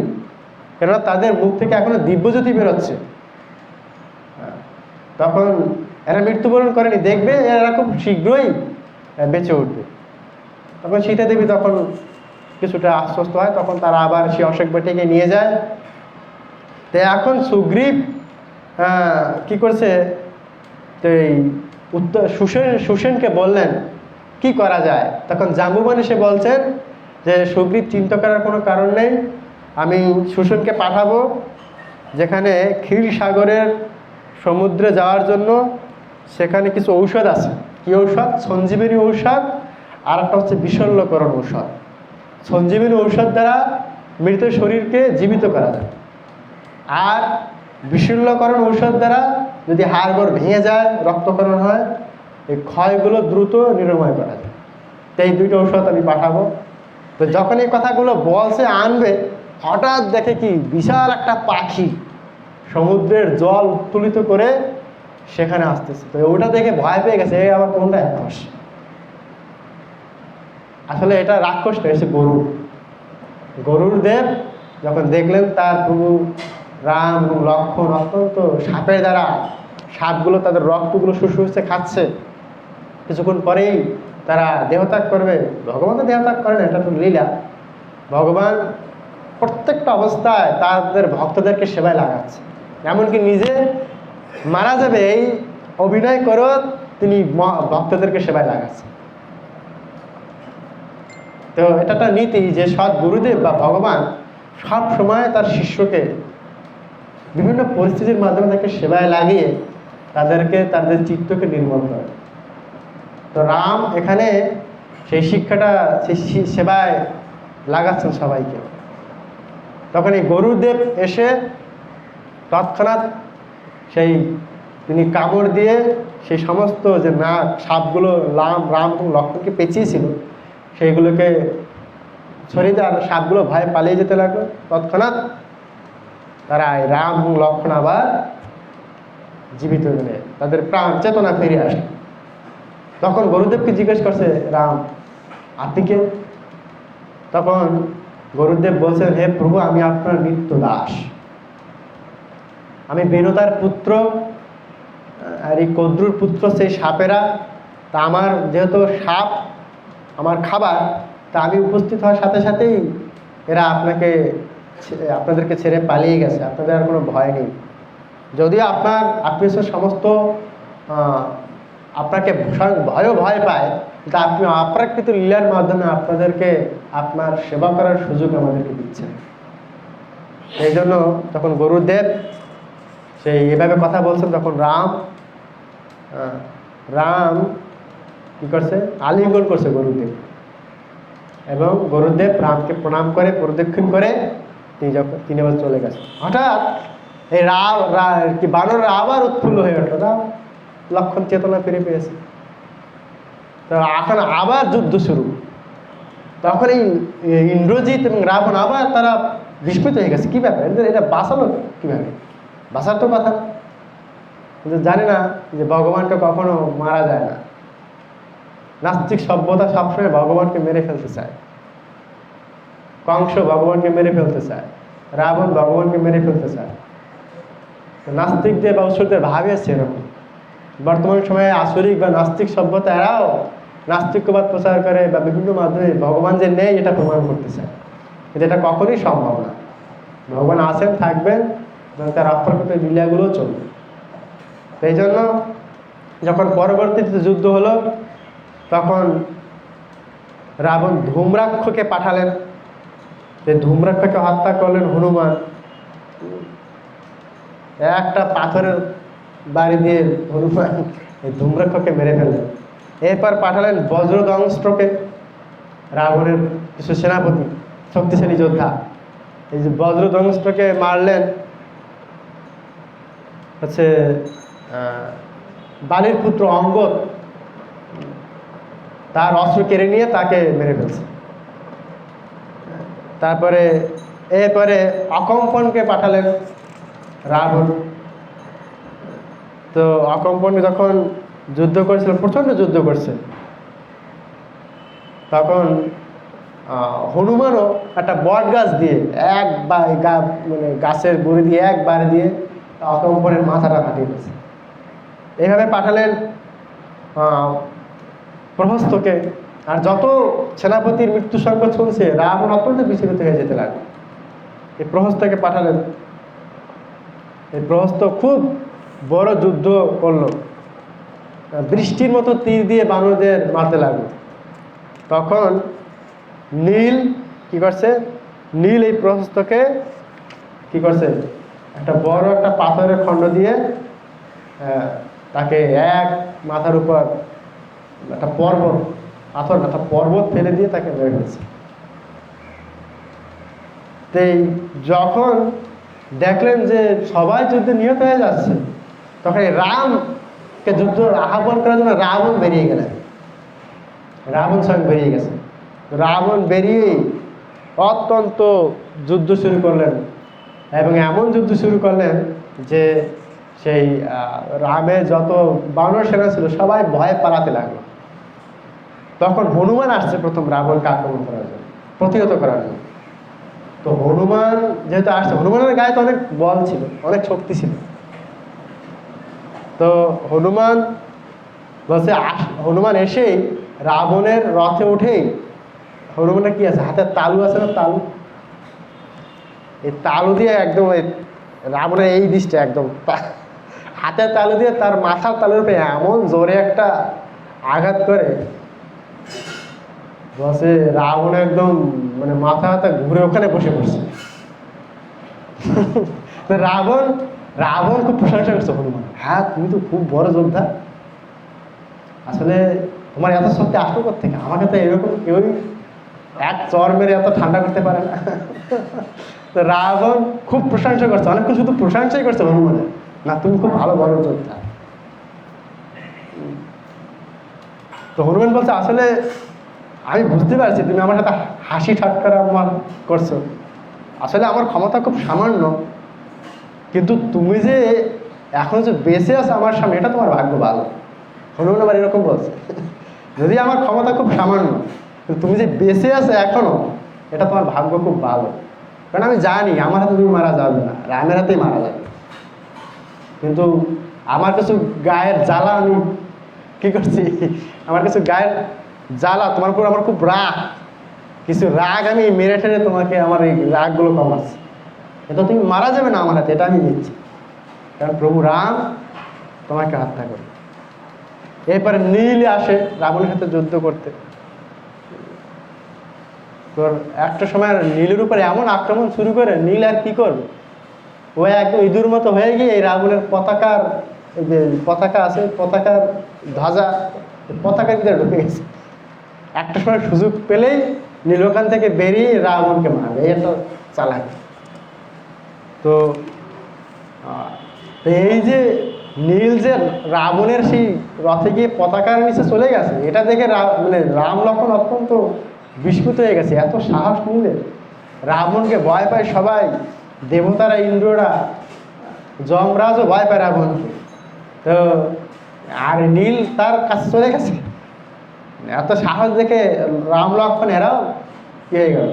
কেননা তাদের মুখ থেকে এখনো দিব্যজ্যোতি বেরোচ্ছে। তখন এরা মৃত্যুবরণ করেনি, দেখবে এরা খুব শীঘ্রই বেঁচে উঠবে। তখন সীতা দেবী তখন কিছুটা আশ্বস্ত হয়, তখন তারা আবার সে অশোক বেটিকে নিয়ে যায়। তো এখন সুগ্রীব কি করছে, তো এই সুসেনকে বললেন কি করা যায়। তখন জাম্বুবান এসে বলছেন যে সুগ্রীব চিন্তা করার কোনো কারণ নেই, আমি সুসেনকে পাঠাবো যেখানে ক্ষীরসাগরের সমুদ্রে যাওয়ার জন্য, সেখানে কিছু ঔষধ আছে। কি ঔষধ? সঞ্জীবনী ঔষধ, আর একটা হচ্ছে বিশল্যকরণ ঔষধ। সঞ্জীবনী ঔষধ দ্বারা মৃত শরীরকে জীবিত করা যায়, আর বিশল্যকরণ ঔষধ দ্বারা যদি হাড়গোড় ভেঙে যায়, রক্তকরণ হয়, এই ক্ষয়গুলো দ্রুত নিরাময় করা যায়। তো এই দুইটা ঔষধ আমি পাঠাবো। তো যখন এই কথাগুলো বলছে আনবে, হঠাৎ দেখে কি বিশাল একটা পাখি সমুদ্রের জল উত্তোলিত করে সেখানে আসতেছে। তো ওটা দেখে ভয় পেয়ে গেছে, এই আবার কোনটা রাক্ষস? আসলে এটা রাক্ষস না, এসে গরু। গরুর দেব যখন দেখলেন তার প্রভু রাম এবং লক্ষ্মণ অত্যন্ত সাপের দ্বারা, সাপগুলো তাদের রক্তগুলো শুষে খাচ্ছে, কিছুক্ষণ পরেই তারা দেহত্যাগ করবে। ভগবান তো দেহত্যাগ করেন, এটা তো লীলা। ভগবান প্রত্যেকটা অবস্থায় তাদের ভক্তদেরকে সেবায় লাগাচ্ছে, এমনকি নিজে মারা যাবে এই অভিনয় করেও তিনি ভক্তদেরকে সেবায় লাগাচ্ছে। তো এটা একটা নীতি যে সৎ গুরুদেব বা ভগবান সব সময় তার শিষ্যকে বিভিন্ন পরিস্থিতির মাধ্যমে তাকে সেবায় লাগিয়ে তাদের চিত্তকে নির্মল করে। তো রাম এখানে সেই শিক্ষাটা সেই সেবায় লাগাচ্ছেন সবাইকে। তখন এই গরুদেব এসে তৎক্ষণাৎ তিনি কামড় দিয়ে সেই সমস্ত যে নাগ সাপগুলো রাম এবং লক্ষ্মণকে পেঁচিয়েছিল সেইগুলোকে সরিয়ে দেয়, আর সাপগুলো ভয়ে পালিয়ে যেতে লাগলো। তৎক্ষণাৎ তারা রাম এবং লক্ষ্মণ আবার জীবিত হয়ে তাদের প্রাণ চেতনা ফিরে আসে। তখন গরুদেবকে জিজ্ঞেস করছে রাম, আপনি কে? তখন গরুদেব বলছেন, হে প্রভু, আমি আপনার নিত্য দাস, আমি বিনতার পুত্র, আর এই কদ্রুর পুত্র সেই সাপেরা। তা আমার যেহেতু সাপ আমার খাবার, তা আমি উপস্থিত হওয়ার সাথে সাথেই এরা আপনাদেরকে ছেড়ে পালিয়ে গেছে, আপনাদের আর কোনো ভয় নেই। যদিও আপনি সমস্ত আপনাকে ভয় পায়, কিন্তু আপনি অপ্রাকৃত লীলার মাধ্যমে আপনাদেরকে আপনার সেবা করার সুযোগ আমাদেরকে দিচ্ছেন। এই জন্য যখন গরুদেব এভাবে কথা বলছেন, তখন রাম কি করছে, আলিঙ্গন করছে গরুদেব, এবং গরুদেব রামকে প্রণাম করে প্রদক্ষিণ করে তিনি আবার চলে গেছে। হঠাৎ এই বানররা আবার উৎফুল্ল হয়ে উঠল, লক্ষ্মণ চেতনা ফিরে পেয়েছে। তো এখন আবার যুদ্ধ শুরু। তখন এই ইন্দ্রজিৎ এবং রাবণ আবার তারা বিস্মিত হয়ে গেছে, কি ব্যাপার, এটা বাঁচালো কিভাবে? বাঁচার তো কথা, কিন্তু জানে না যে ভগবানকে কখনো মারা যায় না। নাস্তিক সভ্যতা সবসময় ভগবানকে মেরে ফেলতে চায়। কংস ভগবানকে মেরে ফেলতে চায়, রাবণ ভগবানকে মেরে ফেলতে চায়। নাস্তিকদের বা অসুরদের ভাবই আছে এরকম। বর্তমান সময়ে আসরিক বা নাস্তিক সভ্যতা এরাও নাস্তিক্যবাদ প্রচার করে বা বিভিন্ন মাধ্যমে ভগবান যে নেই এটা প্রমাণ করতে চায়, কিন্তু এটা কখনোই সম্ভব না। ভগবান আছেন, থাকবেন, এবং তার অপ্রাকৃত লীলাগুলো চলবে। এই জন্য যখন পরবর্তীতে যুদ্ধ হলো, তখন রাবণ ধূম্রাক্ষকে পাঠালেন, যে ধূম্রাক্ষকে হত্যা করলেন হনুমান। একটা পাথরের বাড়ি দিয়ে হনুমান এই ধূম্রাক্ষকে মেরে ফেললেন। এরপর পাঠালেন বজ্রদংষ্ট্রকে, রাবণের কিছু সেনাপতি, শক্তিশালী যোদ্ধা। এই যে বজ্রদংষ্ট্রকে মারলেন বালির পুত্র অঙ্গদ তার অস্ত্র কেড়ে নিয়ে তাকে মেরে ফেলছে। এরপরে অকম্পনকে পাঠালেন রাবণ। তো অকম্পন যখন যুদ্ধ করেছিল, প্রচণ্ড যুদ্ধ করছে, তখন হনুমানও একটা বট গাছ দিয়ে গাছের গুঁড়ি দিয়ে একবার দিয়ে অকম্পনের মাথাটা ফাটিয়ে দিয়েছে। এইভাবে পাঠালেন প্রহস্তকে। আর যত সেনাপতির মৃত্যু সংবাদ শুনছে, রাবণ অত্যন্ত বিচলিত হয়ে যেতে লাগলো। এই প্রহস্তকে পাঠালেন। এই প্রহস্ত খুব বড় যুদ্ধ করলো, বৃষ্টির মতো তীর দিয়ে বানরদের মারতে লাগলো। তখন নীল কি করছে, নীল এই প্রহস্তকে কি করছে, একটা বড় একটা পাথরের খণ্ড দিয়ে তাকে এক মাথার উপর একটা পর্বত ফেলে দিয়ে তাকে মেরে ফেলছে। যখন দেখলেন যে সবাই যুদ্ধে নিহত হয়ে যাচ্ছে, তখন রামকে যুদ্ধ আহ্বান করার জন্য রাবণ বেরিয়ে গেলেন। রাবণ স্বয়ং বেরিয়ে গেছে। রাবণ বেরিয়ে অত্যন্ত যুদ্ধ শুরু করলেন, এবং এমন যুদ্ধ শুরু করলেন যে সেই রামের যত বানর সেনা ছিল সবাই ভয়ে পালাতে লাগলো। তখন হনুমান আসছে প্রথম রাবণকে আক্রমণ করার জন্য, প্রতিহত করার জন্য। তো হনুমান যেহেতু আসছে, হনুমানের গায়ে তো অনেক বল ছিল, অনেক শক্তি ছিল। তো হনুমান এসেই রাবণের রথে উঠেই, হনুমানের কি আছে, হাতের তালু আছে না, তালু, এই তালু দিয়ে একদম রাবণের এই দৃষ্টি একদম হাতের তালু দিয়ে তার মাথার তালুর উপরে এমন জোরে একটা আঘাত করে, বসে রাবণ একদম মাথা ঘুরে ওখানে বসে পড়ছে। রাবণ রাবণ খুব প্রশংসা করছে হনুমান, হ্যাঁ তুমি তো খুব বড় যোদ্ধা, আসলে তোমার এত শক্তি আসলো কোত্থেকে, আমাকে তো এরকম কেউই এক চর মেরে এত ঠান্ডা করতে পারে না। তো রাবণ খুব প্রশংসা করছে, অনেকক্ষণ শুধু প্রশংসাই করছে হনুমানের, না তুমি খুব ভালো বড় যোদ্ধা। তো হনুমান বলছে আসলে আমি বুঝতে পারছি তুমি আমার সাথে হাসি ঠাট্টা আমার করছো, আসলে আমার ক্ষমতা খুব সামান্য, কিন্তু তুমি যে এখন যে বেঁচে আছো আমার সামনে এটা তোমার ভাগ্য ভালো। হনুমান আবার এরকম বলছে, যদি আমার ক্ষমতা খুব সামান্য, কিন্তু তুমি যে বেঁচে আছো এখনো, এটা তোমার ভাগ্য খুব ভালো, কারণ আমি জানি আমার হাতে তুমি মারা যাবে না, রামের হাতেই মারা যাবে, কিন্তু আমার কিছু গায়ের জ্বালা আমি কি করছি, আমার কিছু গায়ের জ্বালা তোমার উপর আমার খুব রাগ, কিছু রাগ আমি মেরে ঠেরে তোমাকে আমার এই রাগগুলো কমাচ্ছি, এটা তুমি মারা যাবে না আমার হাতে, এটা আমি নিচ্ছি, কারণ প্রভু রাম তোমাকে হত্যা করে। এরপরে নীল আসে রাবণের সাথে যুদ্ধ করতে। তোর একটা সময় নীলের উপরে এমন আক্রমণ শুরু করে, নীল আর কি করবে, ও একদম ইঁদুর মতো হয়ে গিয়ে এই রাবণের পতাকার, এই যে পতাকা আছে পতাকার ধ্বজা, পতাকার ভিতরে ঢুকে গেছে। একটা সময় সুযোগ পেলেই নীল ওখান থেকে বেরিয়ে রাবণকে মারবে, এটা চালাক। তো এই যে নীল যে রাবণের সেই রথে গিয়ে পতাকার নিচে চলে গেছে, এটা দেখে মানে রাম লক্ষ্মণ অত্যন্ত বিস্মিত হয়ে গেছে, এত সাহস নীলের, রাবণকে ভয় পায় সবাই, দেবতারা, ইন্দ্ররা, যমরাজও ভয় পায় রাবণকে। তো আর নীল তার কাছে চলে গেছে, এত সাহস দেখে রাম লক্ষ্মণ এরাও কি হয়ে গেল।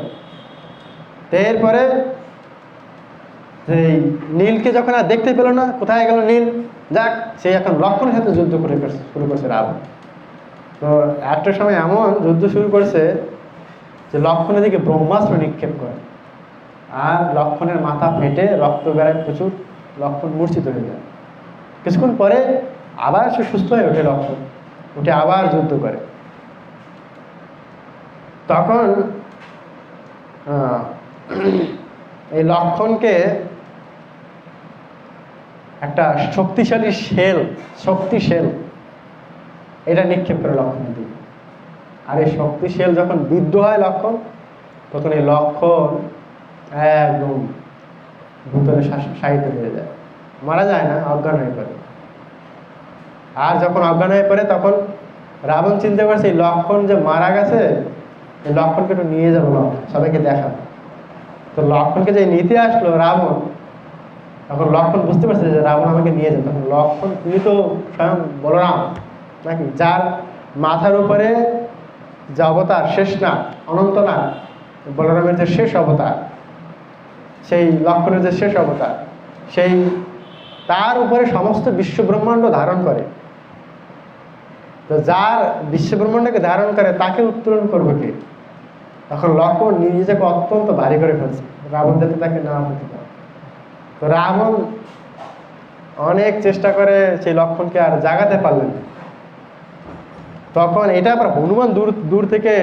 তো এরপরে সেই নীলকে যখন আর দেখতে পেল না, কোথায় গেল নীল, যাক সে এখন লক্ষ্মণের সাথে যুদ্ধ করে শুরু করছে রাবণ। তো একটা সময় এমন যুদ্ধ শুরু করছে যে লক্ষ্মণের দিকে ব্রহ্মাস্ত্র নিক্ষেপ করে, আর লক্ষ্মণের মাথা ফেটে রক্ত বেড়ায় প্রচুর, লক্ষ্মণ মূর্ছিত হয়ে যায়। কিছুক্ষণ পরে আবার সে সুস্থ হয়ে ওঠে, লক্ষ্মণ উঠে আবার যুদ্ধ করে। তখন এই লক্ষ্মণকে একটা শক্তিশালী শক্তি শেল এটা নিক্ষেপ করে লক্ষ্মণের দিকে। আর এই শক্তি শেল যখন বিদ্ধ হয় লক্ষ্মণ, তখন এই লক্ষ্মণ একদম ভূতলে শায়িত হয়ে যায়, মারা যায় না, অজ্ঞান হয়ে পড়ে। আর যখন অজ্ঞান হয়ে পড়ে তখন রাবণ চিন্তা করছে এই লক্ষ্মণ যে মারা গেছে, এই লক্ষ্মণকে একটু নিয়ে যাবো, সবাইকে দেখাবো। তো লক্ষ্মণকে যে নিতে আসলো রাবণ, তখন লক্ষ্মণ বুঝতে পারছে যে রাবণ আমাকে নিয়ে যাবে। তখন লক্ষ্মণ, তুমি তো স্বয়ং বলরাম নাকি, যার মাথার উপরে যে অবতার শেষ না, অনন্ত না, বলরামের যে শেষ অবতার, সেই লক্ষ্মণের যে শেষ অবতার, সেই তার উপরে সমস্ত বিশ্ব ব্রহ্মাণ্ড ধারণ করে। তো যার বিশ্ব ব্রহ্মাণ্ডকে ধারণ করে তাকে উত্তোলন করবে কে? তখন লক্ষ্মণ নিজেকে অত্যন্ত ভারী করে ফেলছে, রাবণ যাতে তাকে না হতে পারে। তো রাবণ অনেক চেষ্টা করে সেই লক্ষ্মণকে আর জাগাতে পারলেন। তখন এটা আবার হনুমান দূর থেকে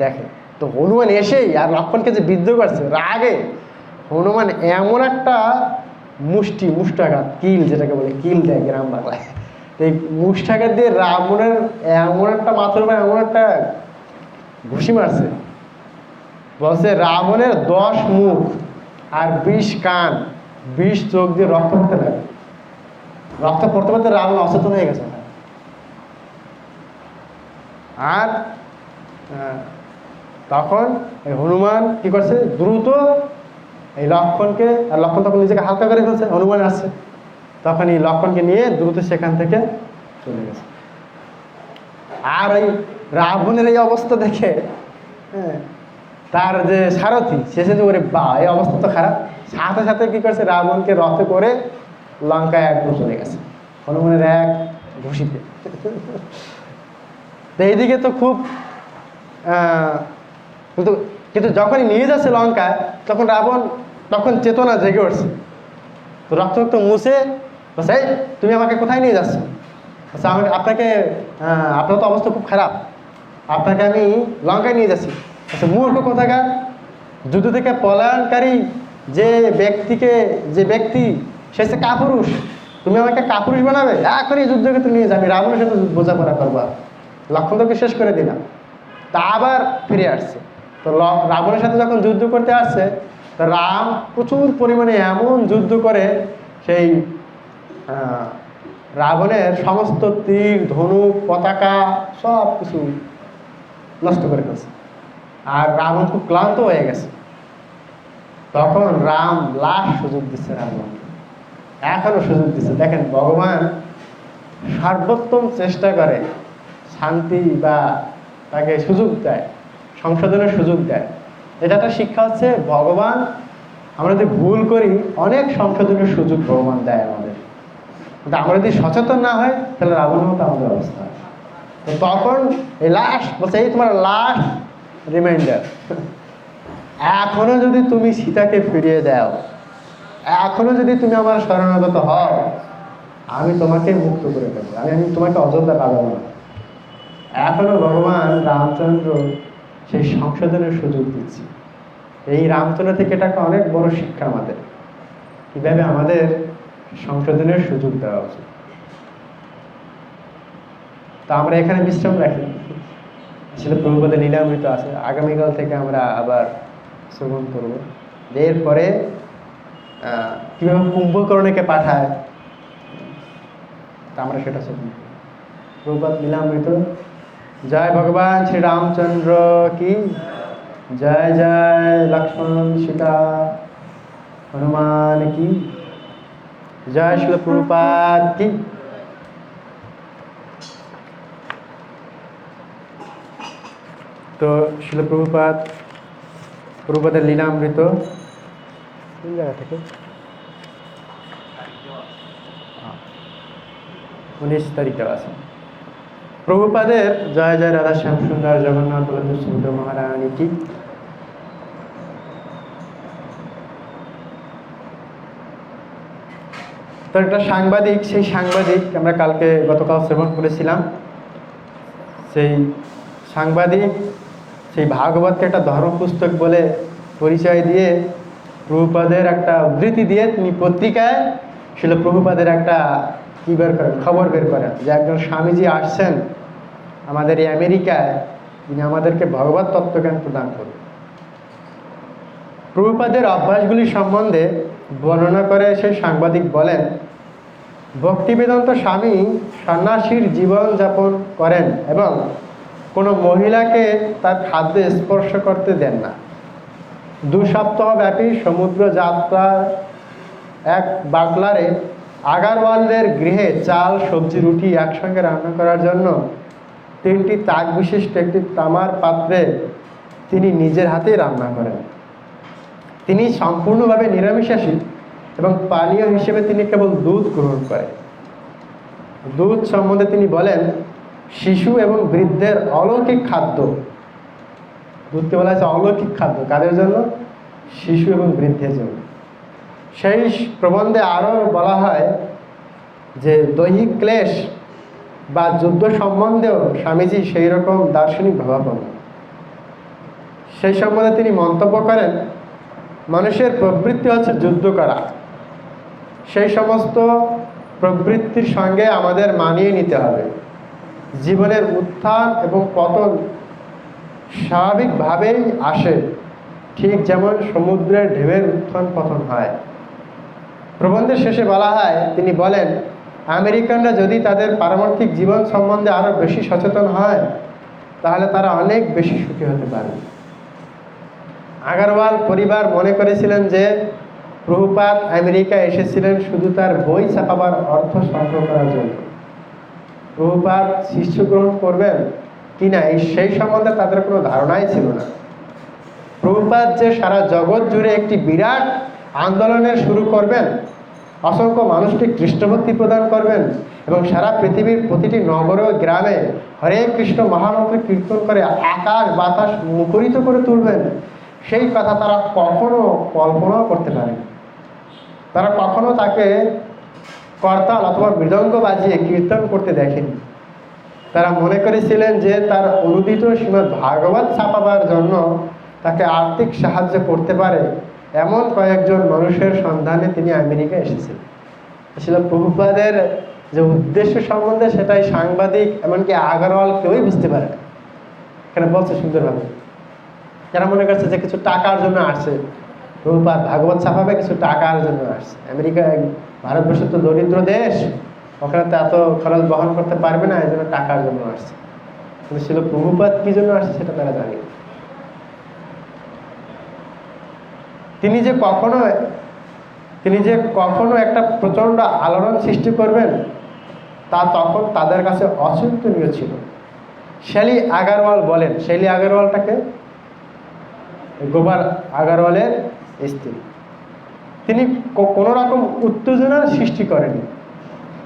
দেখে। তো হনুমান এসেই আর লক্ষ্মণকে যে বিদ্ধ করছে, রাগে হনুমান এমন একটা মুষ্টাঘাত, কিল যেটাকে বলে, কিল দেয় গ্রাম বাংলায়, এই মুষ্টাঘাত দিয়ে রাবণের এমন একটা মাথার উপর এমন একটা ঘুষি মারছে, বলছে রাবণের 10 মুখ আর 20 কান, 20 চোখ দিয়ে রক্ত পড়তে লাগে। রক্ত পড়তে পড়তে রাবণ অচেতন হয়ে গেছে। আর তখন এই হনুমান কি করছে, দ্রুত এই লক্ষ্মণকে, আর লক্ষ্মণ তখন নিজেকে হালকা করে ফেলছে, হনুমান আসছে, তখন এই লক্ষ্মণকে নিয়ে দ্রুত সেখান থেকে চলে গেছে। আর ওই রাবণের এই অবস্থা দেখে তার যে সারথি, শেষে যে ওরে বা এই অবস্থা তো খারাপ, সাথে সাথে কি করছে, রাবণকে রথে করে লঙ্কায় একদম চলে গেছে হনুমানের এক ঘুষিতে। তো এইদিকে তো খুব কিন্তু যখনই নিয়ে যাচ্ছে লঙ্কায়, তখন রাবণ তখন চেতনা জেগে উঠছে। তো রক্ত মুছে বলছে, এই তুমি আমাকে কোথায় নিয়ে যাচ্ছ? আচ্ছা আপনাকে, আপনার তো অবস্থা খুব খারাপ, আপনাকে আমি লঙ্কায় নিয়ে যাচ্ছি। আচ্ছা মূর্খ কোথাকার, যুদ্ধ থেকে পলায়নকারী যে ব্যক্তি সে হচ্ছে কাপুরুষ, তুমি আমাকে কাপুরুষ বানাবে, এখনই যুদ্ধক্ষেত্রে নিয়ে যাবে, রাবণের সাথে বোঝাপড়া করবা, লক্ষ্মণকে শেষ করে দিলাম। তা আবার ফিরে আসছে। তো রাবণের সাথে যখন যুদ্ধ করতে আসছে, তো রাম প্রচুর পরিমাণে এমন যুদ্ধ করে সেই রাবণের সমস্ত তীর, ধনুক, পতাকা সব কিছু নষ্ট করে ফেলছে। আর রাবণ খুব ক্লান্ত হয়ে গেছে। তখন রাম লাস্ট সুযোগ দিচ্ছে রাবণকে, এখনো সুযোগ দিচ্ছে। দেখেন, ভগবান সর্বোত্তম চেষ্টা করে শান্তি বা তাকে সুযোগ দেয়, সংশোধনের সুযোগ দেয়। এটা একটা শিক্ষা হচ্ছে, ভগবান আমরা যদি ভুল করি অনেক সংশোধনের সুযোগ ভগবান দেয় আমাদের, কিন্তু আমরা যদি সচেতন না হয় তাহলে রাবণ মতো আমাদের অবস্থা। তো তখন এই লাস্ট বলছে, এই তোমার লাস্ট রিমাইন্ডার, এখনো যদি তুমি সীতাকে ফিরিয়ে দাও, এখনো যদি তুমি আমার শরণাগত হও, আমি তোমাকে মুক্ত করে দেবো, আমি তোমাকে অযোধ্যা লাগাবো না। এখনো ভগবান রামচন্দ্র সেই সংশোধনের সুযোগ দিচ্ছি। এই রামচন্দ্র থেকে এটা একটা অনেক বড় শিক্ষা আমাদের, কিভাবে আমাদের সংশোধনের সুযোগ দেওয়া উচিত। তো আমরা এখানে বিশ্রাম রাখি। আসলে প্রভুপাদের লীলামৃত আছে, আগামীকাল থেকে আমরা আবার শ্রবণ করব। এরপরে কিভাবে কুম্ভকর্ণকে পাঠায় তা আমরা সেটা শ্রবণ করব। প্রভুপাদ লীলামৃত। জয় ভগবান শ্রী রামচন্দ্র কি জয়, জয় লক্ষ্মণ সীতা হনুমান কি জয়, শিল প্রভুপাদ কি। তো শিল প্রভুপাদের লীলামৃত কোন জায়গা থেকে 19 তারিখে আছে। প্রভুপাদের জয়, জয় রাধা শ্যাম সুন্দর জগন্নাথ বলদেব সুভদ্রা মহারানী কি। তো একটা সাংবাদিক, সেই সাংবাদিক আমরা গতকাল শ্রবণ করেছিলাম। সেই সাংবাদিক সেই ভাগবতকে একটা ধর্ম পুস্তক বলে পরিচয় দিয়ে প্রভুপাদের একটা উদ্ধৃতি দিয়ে তিনি পত্রিকায় ছিল প্রভুপাদের একটা কি বের করেন, খবর বের করেন যে একজন স্বামীজি আসছেন আমাদের এই আমেরিকায়, তিনি আমাদেরকে ভগবত তত্ত্বজ্ঞান প্রদান করবেন। প্রভুপাদের অভ্যাসগুলি সম্বন্ধে বর্ণনা করে সেই সাংবাদিক বলেন, ভক্তিবেদান্ত স্বামী সন্ন্যাসীর জীবন যাপন করেন এবং কোনো মহিলাকে তার খাদ্যে স্পর্শ করতে দেন না। 2 সপ্তাহ ব্যাপী সমুদ্র যাত্রা এক বাটলারে আগারওয়ালদের গৃহে চাল, সবজি, রুটি একসঙ্গে রান্না করার জন্য 3টি তাক বিশিষ্ট একটি তামার পাত্রে তিনি নিজের হাতেই রান্না করেন। তিনি সম্পূর্ণভাবে নিরামিষাশী এবং পানীয় হিসেবে তিনি কেবল দুধ গ্রহণ করেন। দুধ সম্বন্ধে তিনি বলেন, শিশু এবং বৃদ্ধের অলৌকিক খাদ্য। দুধকে বলা হয়েছে অলৌকিক খাদ্য, কাদের জন্য? শিশু এবং বৃদ্ধের জন্য। সেই প্রবন্ধে আরও বলা হয় যে দৈহিক ক্লেশ বা যুদ্ধ সম্বন্ধেও স্বামীজি সেই রকম দার্শনিক ভাবাপন্ন। সেই সম্বন্ধে তিনি মন্তব্য করেন, মানুষের প্রবৃত্তি হচ্ছে যুদ্ধ করা। সেই সমস্ত প্রবৃত্তির সঙ্গে আমাদের মানিয়ে নিতে হবে। জীবনের উত্থান এবং পতন স্বাভাবিকভাবেই আসে, ঠিক যেমন সমুদ্রের ঢেউয়ের উত্থান পতন হয়। প্রবন্ধের শেষে বলা হয়, তিনি বলেন, আমেরিকানরা যদি তাদের পারমার্থিক জীবন সম্বন্ধে আরও বেশি সচেতন হয় তাহলে তারা অনেক বেশি সুখী হতে পারে। আগারওয়াল পরিবার মনে করেছিলেন যে প্রভুপাদ আমেরিকায় এসেছিলেন শুধু তার বই ছাপাবার অর্থ সংগ্রহ করার জন্য। প্রভুপাদ শিষ্য গ্রহণ করবেন কিনা সেই সম্বন্ধে তাদের কোনো ধারণাই ছিল না। প্রভুপাদ যে সারা জগৎ জুড়ে একটি বিরাট আন্দোলনের শুরু করবেন, অসংখ্য মানুষকে কৃষ্ণভক্তি প্রদান করবেন এবং সারা পৃথিবীর প্রতিটি নগর ও গ্রামে হরে কৃষ্ণ মহামন্ত্র কীর্তন করে আকাশ বাতাস মুখরিত করে তুলবেন, সেই কথা তারা কখনো কল্পনাও করতে পারেন। তারা কখনো তাকে করতাল অথবা মৃদঙ্গ বাজিয়ে কীর্তন করতে দেখেনি। তারা মনে করেছিলেন যে তার অনুদিত শ্রীমদ্ ভাগবত ছাপাবার জন্য তাকে আর্থিক সাহায্য করতে পারে এমন কয়েকজন মানুষের সন্ধানে তিনি আমেরিকা এসেছিলেন। আসলে প্রভুপাদের যে উদ্দেশ্য সম্বন্ধে সেটাই সাংবাদিক এমনকি আগরওয়াল কেউই বুঝতে পারে না। এখানে বলছে সুন্দরভাবে, যারা মনে করছে যে কিছু টাকার জন্য আসছে, প্রভুপাদ ভাগবত ছাপাবে কিছু টাকার জন্য আসছে। আমেরিকা, ভারতবর্ষ তো দরিদ্র দেশ, ওখানে তো এত খরচ বহন করতে পারবে না, এই জন্য টাকার জন্য আসছে। কিন্তু ছিল প্রভুপাদ কি জন্য আসছে সেটা তারা জানে। তিনি যে কখনো একটা প্রচন্ড আলোড়ন সৃষ্টি করবেন তা তখন তাদের কাছে অচিন্তনীয় ছিল। শেলি আগারওয়াল বলেন, শেলি আগারওয়ালটাকে গোপাল আগারওয়ালের স্ত্রী, তিনি কোনো রকম উত্তেজনার সৃষ্টি করেনি,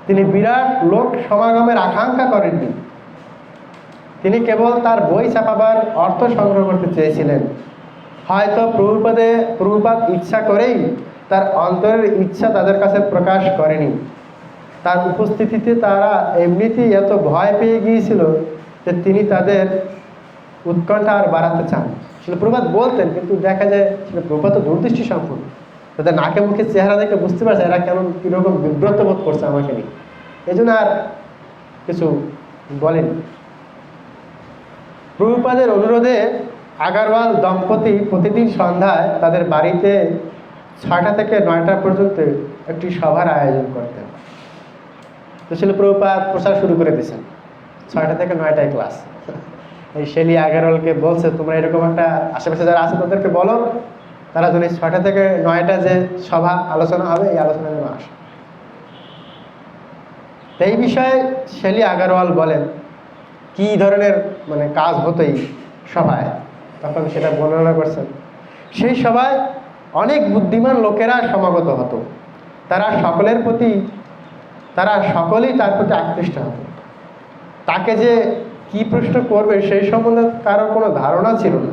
তিনি বিরাট লোক সমাগমের আকাঙ্ক্ষা করেননি। তিনি কেবল তার বই ছাপাবার অর্থ সংগ্রহ করতে চেয়েছিলেন। হয়তো প্রভুপাদ ইচ্ছা করেই তার অন্তরের ইচ্ছা তাদের কাছে প্রকাশ করেনি। তার উপস্থিতিতে তারা এমনিতেই এত ভয় পেয়ে গিয়েছিল যে তিনি তাদের উৎকণ্ঠা আর বাড়াতে চান। আসলে প্রভুপাদ বলতেন, কিন্তু দেখা যায় প্রভুপাদ তো দূরদৃষ্টি সম্পন্ন, তাদের নাকে মুখে চেহারা দেখে বুঝতে পারছে এরা কেমন কীরকম বিব্রত বোধ করছে আমাকে নিয়ে, এই জন্য আর কিছু বলেন। প্রভুপাদের অনুরোধে আগারওয়াল দম্পতি প্রতিদিন সন্ধ্যায় তাদের বাড়িতে 6টা থেকে 9টা পর্যন্ত একটি সভার আয়োজন করতেন। তো ছিল প্রভুপাদ প্রচার শুরু করে দিয়েছেন, 6টা থেকে 9টায় ক্লাস। এই শেলি আগারওয়ালকে বলছে, তোমরা এরকম একটা আশেপাশে যারা আছে তাদেরকে বলো তারা যেন 6টা থেকে 9টা যে সভা আলোচনা হবে এই আলোচনা যেন আসে। এই বিষয়ে শেলি আগারওয়াল বলেন কি ধরনের কাজ হতো এই সভায়, তখন সেটা বর্ণনা করছেন। সেই সভায় অনেক বুদ্ধিমান লোকেরা সমাগত হতো। তারা সকলেই তার প্রতি আকৃষ্ট হতো। তাকে যে কি প্রশ্ন করবে সেই সম্বন্ধে কারোর কোনো ধারণা ছিল না,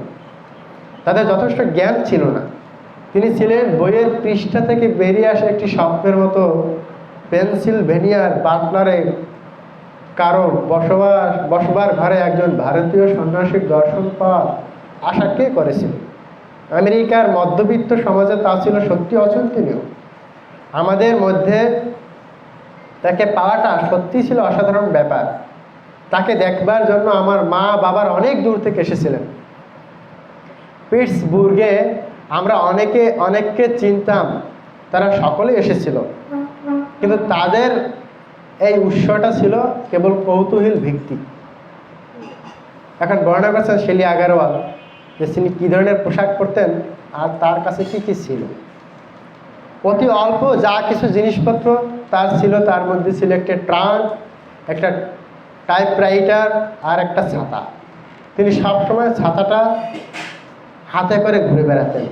তাদের যথেষ্ট জ্ঞান ছিল না। তিনি ছিলেন বইয়ের পৃষ্ঠা থেকে বেরিয়ে আসে একটি স্বপ্নের মতো। পেনসিলভেনিয়ার বাটলারে কারো বসবার ঘরে একজন ভারতীয় সন্ন্যাসীর দর্শন পাওয়া আশা কে করেছিল? আমেরিকার মধ্যবিত্ত সমাজে তা ছিল সত্যি অচিন্তনীয়। আমাদের মধ্যে তাকে পাওয়াটা সত্যি ছিল অসাধারণ ব্যাপার। তাকে দেখবার জন্য আমার মা বাবার অনেক দূর থেকে এসেছিলেন। পিটসবুর্গে আমরা অনেককে চিনতাম, তারা সকলেই এসেছিল, কিন্তু তাদের এই উৎসটা ছিল কেবল কৌতূহল ভিত্তিক। এখন বর্ণনা করছেন শেলি আগারওয়াল যে তিনি কী ধরনের পোশাক পরতেন আর তার কাছে কি কি ছিল। অতি অল্প যা কিছু জিনিসপত্র তার ছিল, তার মধ্যে ছিল একটা ট্রাঙ্ক, একটা টাইপরাইটার আর একটা ছাতা। তিনি সবসময় ছাতাটা হাতে করে ঘুরে বেড়াতেন।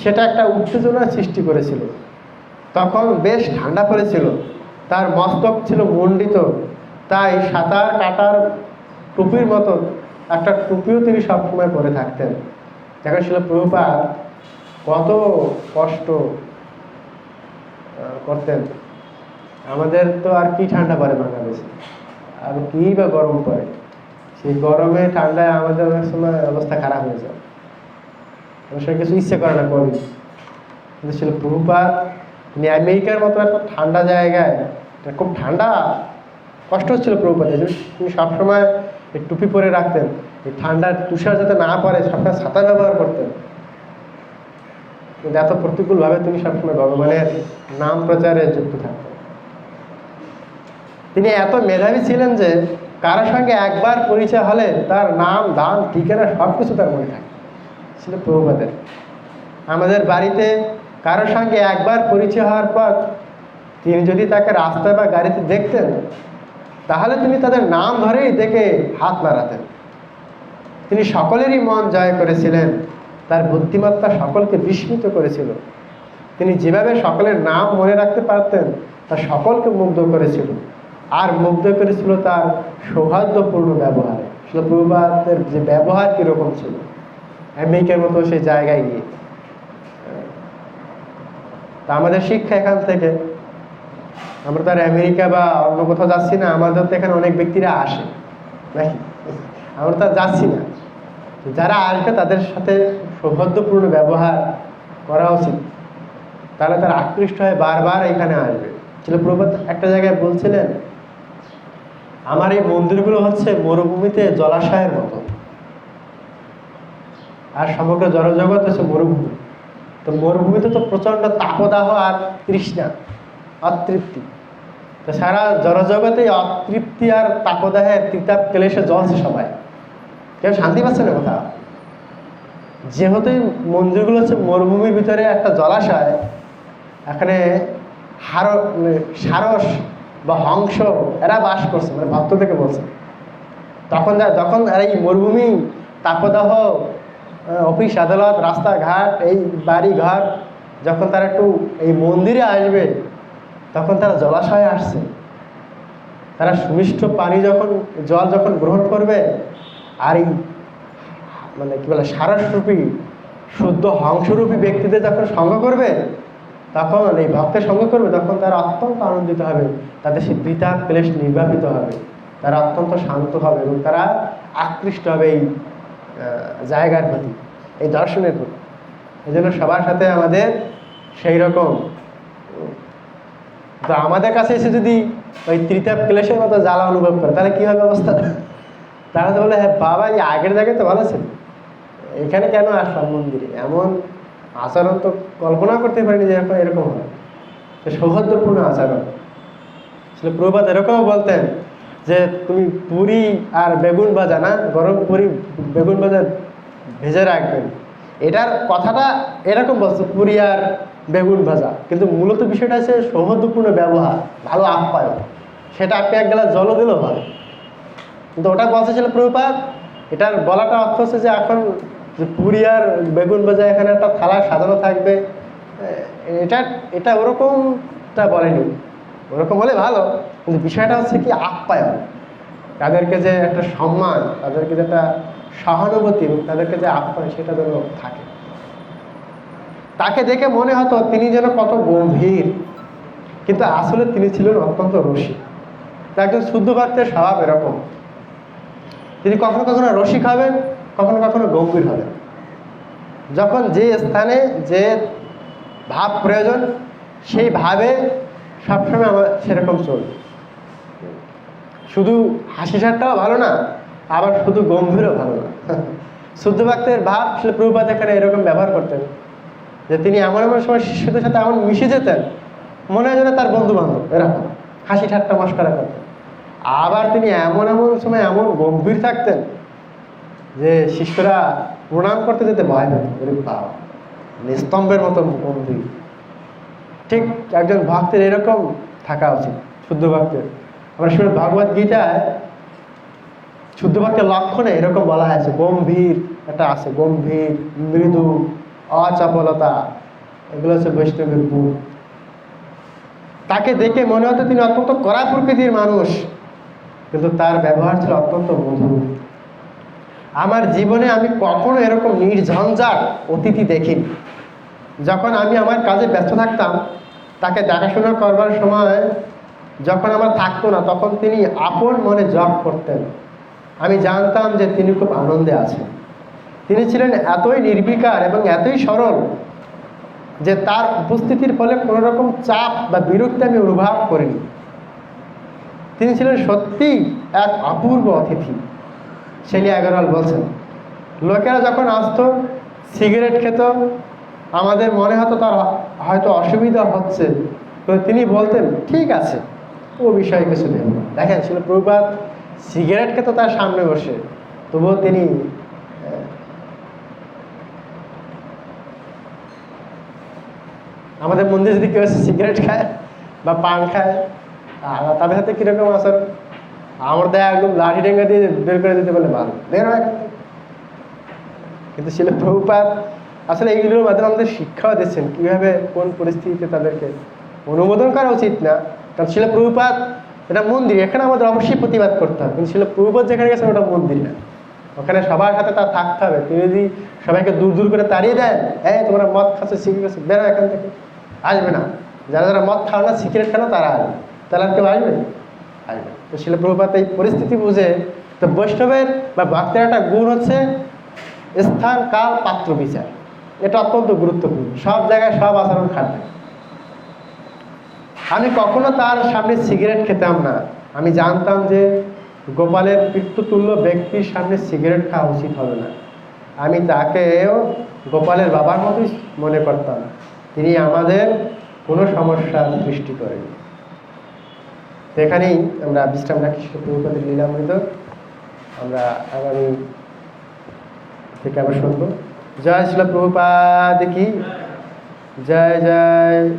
সেটা একটা উত্তেজনার সৃষ্টি করেছিল। তখন বেশ ঠান্ডা পড়েছিল, তার মস্তক ছিল মণ্ডিত, তাই সাঁতার কাটার টুপির মতো একটা টুপিও তিনি সবসময় পরে থাকতেন। দেখা ছিল প্রভুপাদ কত কষ্ট করতেন। আমাদের তো আর কি ঠান্ডা পড়ে বাংলাদেশে, আর কি বা গরম পড়ে, সেই গরমে ঠান্ডায় আমাদের অনেক সময় অবস্থা খারাপ হয়ে যায়, অবশ্য কিছু ইচ্ছে করে না করি। কিন্তু ছিল প্রভুপাদ, তিনি আমেরিকার মতো একটা ঠান্ডা জায়গায়, খুব ঠান্ডা, কষ্ট হচ্ছিল প্রভুপাদের, তিনি সবসময় এই টুপি পরে রাখতেন, এই ঠান্ডার তুষার যাতে না পড়ে সবসময় ছাতা ব্যবহার করতেন। কিন্তু এত প্রতিকূলভাবে তিনি সবসময় ভগবানের নাম প্রচারে যুক্ত থাকতেন। তিনি এত মেধাবী ছিলেন যে কারোর সঙ্গে একবার পরিচয় হলে তার নাম, দাম, ঠিকানা সব কিছু তার মনে থাকে, ছিল প্রভুপাদের। আমাদের বাড়িতে কারোর সঙ্গে একবার পরিচয় হওয়ার পর তিনি যদি তাকে রাস্তায় বা গাড়িতে দেখতেন তাহলে তিনি তাদের নাম ধরেই দেখে হাত নাড়াতেন। তিনি সকলেরই মন জয় করেছিলেন, তার বুদ্ধিমত্তা সকলকে বিস্মিত করেছিল। তিনি যেভাবে সকলের নাম মনে রাখতে পারতেন তা সকলকে মুগ্ধ করেছিল, আর মুগ্ধ করেছিল তার সৌহার্দ্যপূর্ণ ব্যবহারে। প্রভুপাদের যে ব্যবহার কীরকম ছিল আমেরিকার মতো সেই জায়গায় গিয়ে। তা আমাদের শিক্ষা এখান থেকে, আমরা তো আর আমেরিকা বা অন্য কোথাও যাচ্ছি না, আমাদের তো এখানে অনেক ব্যক্তিরা আসে নাকি, আমরা তো আর যাচ্ছি না। যারা আসবে তাদের সাথে সৌহার্দ্যপূর্ণ ব্যবহার করা উচিত, তাহলে তারা আকৃষ্ট হয়ে বারবার এখানে আসবে। ছিল প্রভুপাদ একটা জায়গায় বলছিলেন, আমার এই মন্দিরগুলো হচ্ছে মরুভূমিতে জলাশয়ের মতো, আর সমগ্র জড়জগৎ হচ্ছে মরুভূমি। তো মরুভূমিতে তো প্রচন্ড তাপদাহ আর তৃষ্ণা, অতৃপ্তি। তো সারা জড়জগতে অতৃপ্তি আর তাপদাহের তিতাপ ক্লেশে জ্বলছে সবাই, কেউ শান্তি পাচ্ছে না কোথাও। যেহেতু মন্দিরগুলো হচ্ছে মরুভূমির ভিতরে একটা জলাশয়, এখানে সারস বা হংস এরা বাস করছে, মানে ভক্ত থেকে বলছে। যখন এরা এই মরুভূমি, তাপদাহ, অফিস আদালত, রাস্তাঘাট, এই বাড়ি ঘর, যখন তারা একটু এই মন্দিরে আসবে, তখন তারা জলাশয়ে আসছে। তারা সুমিষ্ট পানি জল যখন গ্রহণ করবে, আর এই মানে কি বলে সারসরূপী শুদ্ধ হংসরূপী ব্যক্তিদের যখন সঙ্গ করবে, তখন এই ভক্তের সঙ্গ করবে, তখন তারা অত্যন্ত আনন্দিত হবে, তাদের সেই বৃথা ক্লেশ নির্বাপিত হবে, তারা অত্যন্ত শান্ত হবে এবং তারা আকৃষ্ট হবে এই জায়গার প্রতি, এই দর্শনের প্রতি। এই জন্য সবার সাথে আমাদের সেই রকম। তো আমাদের কাছে এসে যদি ওই ত্রিতাপ ক্লেশের মতো জ্বালা অনুভব করে, তাহলে কী হবে অবস্থা? তারা তো বলে, হ্যাঁ বাবা, এই আগের জায়গায় তো ভালো ছিল, এখানে কেন আসলাম মন্দিরে? এমন আচরণ তো কল্পনা করতে পারিনি যে এরকম হয়। তো সৌহার্দ্যপূর্ণ আচরণ। আসলে প্রভুপাদ এরকম বলতেন যে তুমি পুরি আর বেগুন ভাজা, না গরম পুরি বেগুন ভাজা ভেজে রাখবেন, এটার কথাটা এরকম বলছে, পুরি আর বেগুন ভাজা, কিন্তু মূলত বিষয়টা হচ্ছে সৌহার্দ্যপূর্ণ ব্যবহার, ভালো আপ্যায়ন। সেটা আপনি এক গ্লাস জলও দিলেও হয়, কিন্তু ওটা বলছে ছিল প্রভুপাদ। এটার বলাটা অর্থ হচ্ছে যে এখন যে পুরি আর বেগুন ভাজা এখানে একটা থালা সাজানো থাকবে, এটা ওরকমটা বলেনি। ওরকম হলে ভালো, কিন্তু বিষয়টা হচ্ছে কি আপ্যায়ন, তাদেরকে যে একটা সম্মান, তাদেরকে যে একটা সহানুভূতি এবং তাদেরকে যে আপ্যায়ন, সেটা যেন থাকে। তাকে দেখে মনে হতো তিনি যেন কত গম্ভীর, কিন্তু আসলে তিনি ছিলেন অত্যন্ত রসিক। একজন শুদ্ধ ভক্তের স্বভাব এরকম, তিনি কখনো কখনো রসিক হবেন, কখনো কখনো গম্ভীর হবেন। যখন যে স্থানে যে ভাব প্রয়োজন, সেই ভাবে সবসময় আমার সেরকম চলবে। শুধু হাসি ঠাট্টাও ভালো না, আবার শুধু গম্ভীরও ভালো না। শুদ্ধ ভক্তের ভাব আসলে প্রভুপাদ এখানে এরকম ব্যবহার করতেন যে তিনি এমন এমন সময় শিষ্যদের সাথে এমন মিশে যেতেন, মনে হয় যেন তার বন্ধু বান্ধব, এরকম হাসি ঠাট্টা মস্করা করতেন। আবার তিনি এমন এমন সময় এমন গম্ভীর থাকতেন যে শিষ্যরা প্রণাম করতে যেতে ভয় পেত, নিস্তম্ভের মতো গম্ভীর। ঠিক একজন ভক্তের এরকম থাকা উচিত, শুদ্ধ ভক্তের। আমরা শুনে ভগবদ গীতায় শুদ্ধ ভক্তের লক্ষণে এরকম বলা হয়েছে, গম্ভীর একটা আছে, গম্ভীর, মৃদু, অচপলতা, এগুলো হচ্ছে বৈষ্ণবের গুণ। তাকে দেখে মনে হতো তিনি অত্যন্ত কড়া প্রকৃতির মানুষ, কিন্তু তার ব্যবহার ছিল অত্যন্ত মধুর। আমার জীবনে আমি কখনো এরকম নির্ঝঞ্ঝাট অতিথি দেখিনি। যখন আমি আমার কাজে ব্যস্ত থাকতাম, তাকে দেখাশোনা করবার সময় যখন আমার থাকতো না, তখন তিনি আপন মনে জপ করতেন। আমি জানতাম যে তিনি খুব আনন্দে আছেন। তিনি ছিলেন এতই নির্বিকার এবং এতই সরল যে তার উপস্থিতির ফলে কোনো রকম চাপ বা বিরক্তি আমি অনুভব করিনি। তিনি ছিলেন সত্যি এক অপূর্ব অতিথি। শেলি আগরওয়াল বলছেন, লোকেরা যখন আসতো, সিগারেট খেত, আমাদের মনে হতো তার হয়তো অসুবিধা হচ্ছে, তো তিনি বলতেন ঠিক আছে, ও বিষয়ে কিছু নেই। দেখেন ছিল প্রভুপাদ সিগারেট খেত তার সামনে বসে, তবুও তিনি আমাদের মন্দিরে যদি কেউ সিগারেট খায় বা পান খায়, তাদের সাথে কিরকম আসার, আমার দেয় একদম লাঠি ডেঙ্গা দিয়ে বের করে দিতে বলে ভালো, বের হয়। কিন্তু ছিল প্রভুপাদ আসলে এইগুলোর মাধ্যমে আমাদের শিক্ষাও দিচ্ছেন কীভাবে কোন পরিস্থিতিতে তাদেরকে অনুমোদন করা উচিত না। কারণ ছিল প্রভুপাদ এটা মন্দির, এখানে আমাদের অবশ্যই প্রতিবাদ করতে হবে, কিন্তু ছিল প্রভুপাদ যেখানে গেছে ওটা মন্দির না, ওখানে সবার সাথে তার থাকতে হবে। তিনি যদি সবাইকে দূর দূর করে তাড়িয়ে দেন, হ্যাঁ তোমরা মদ খাচ্ছ, সিগারেট খাচ্ছ, বেরো এখান থেকে, আসবে না। যারা যারা মদ খাও না, সিগারেট খাও, তারা আসবে, তাহলে আর কেউ আসবে? আসবে। তো শিল প্রভুপাদ এই পরিস্থিতি বুঝে, তো বৈষ্ণবের বা ভক্তের একটা গুণ হচ্ছে স্থান, কাল, পাত্র বিচার। এটা অত্যন্ত গুরুত্বপূর্ণ। সব জায়গায় সব আচরণ খাটে। আমি কখনো তার সামনে সিগারেট খেতাম না। আমি জানতাম যে গোপালের পিতৃতুল্য ব্যক্তির সামনে সিগারেট খাওয়া উচিত হবে না। আমি তাকেও গোপালের বাবার মতোই মনে করতাম। তিনি আমাদের কোনো সমস্যার সৃষ্টি করেনি। তো এখানেই আমরা বিশ্রাম রাখি। প্রভুপাদের লীলামৃত আমরা আগামী থেকে আবার শুনবো। জয় শ্রীল প্রভুপাদ কি জয়, জয়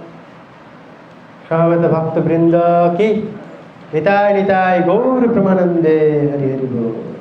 সমবেত ভক্তবৃন্দ কি, নিতাই নিতাই গৌর প্রেমানন্দে, হরি হরি বল।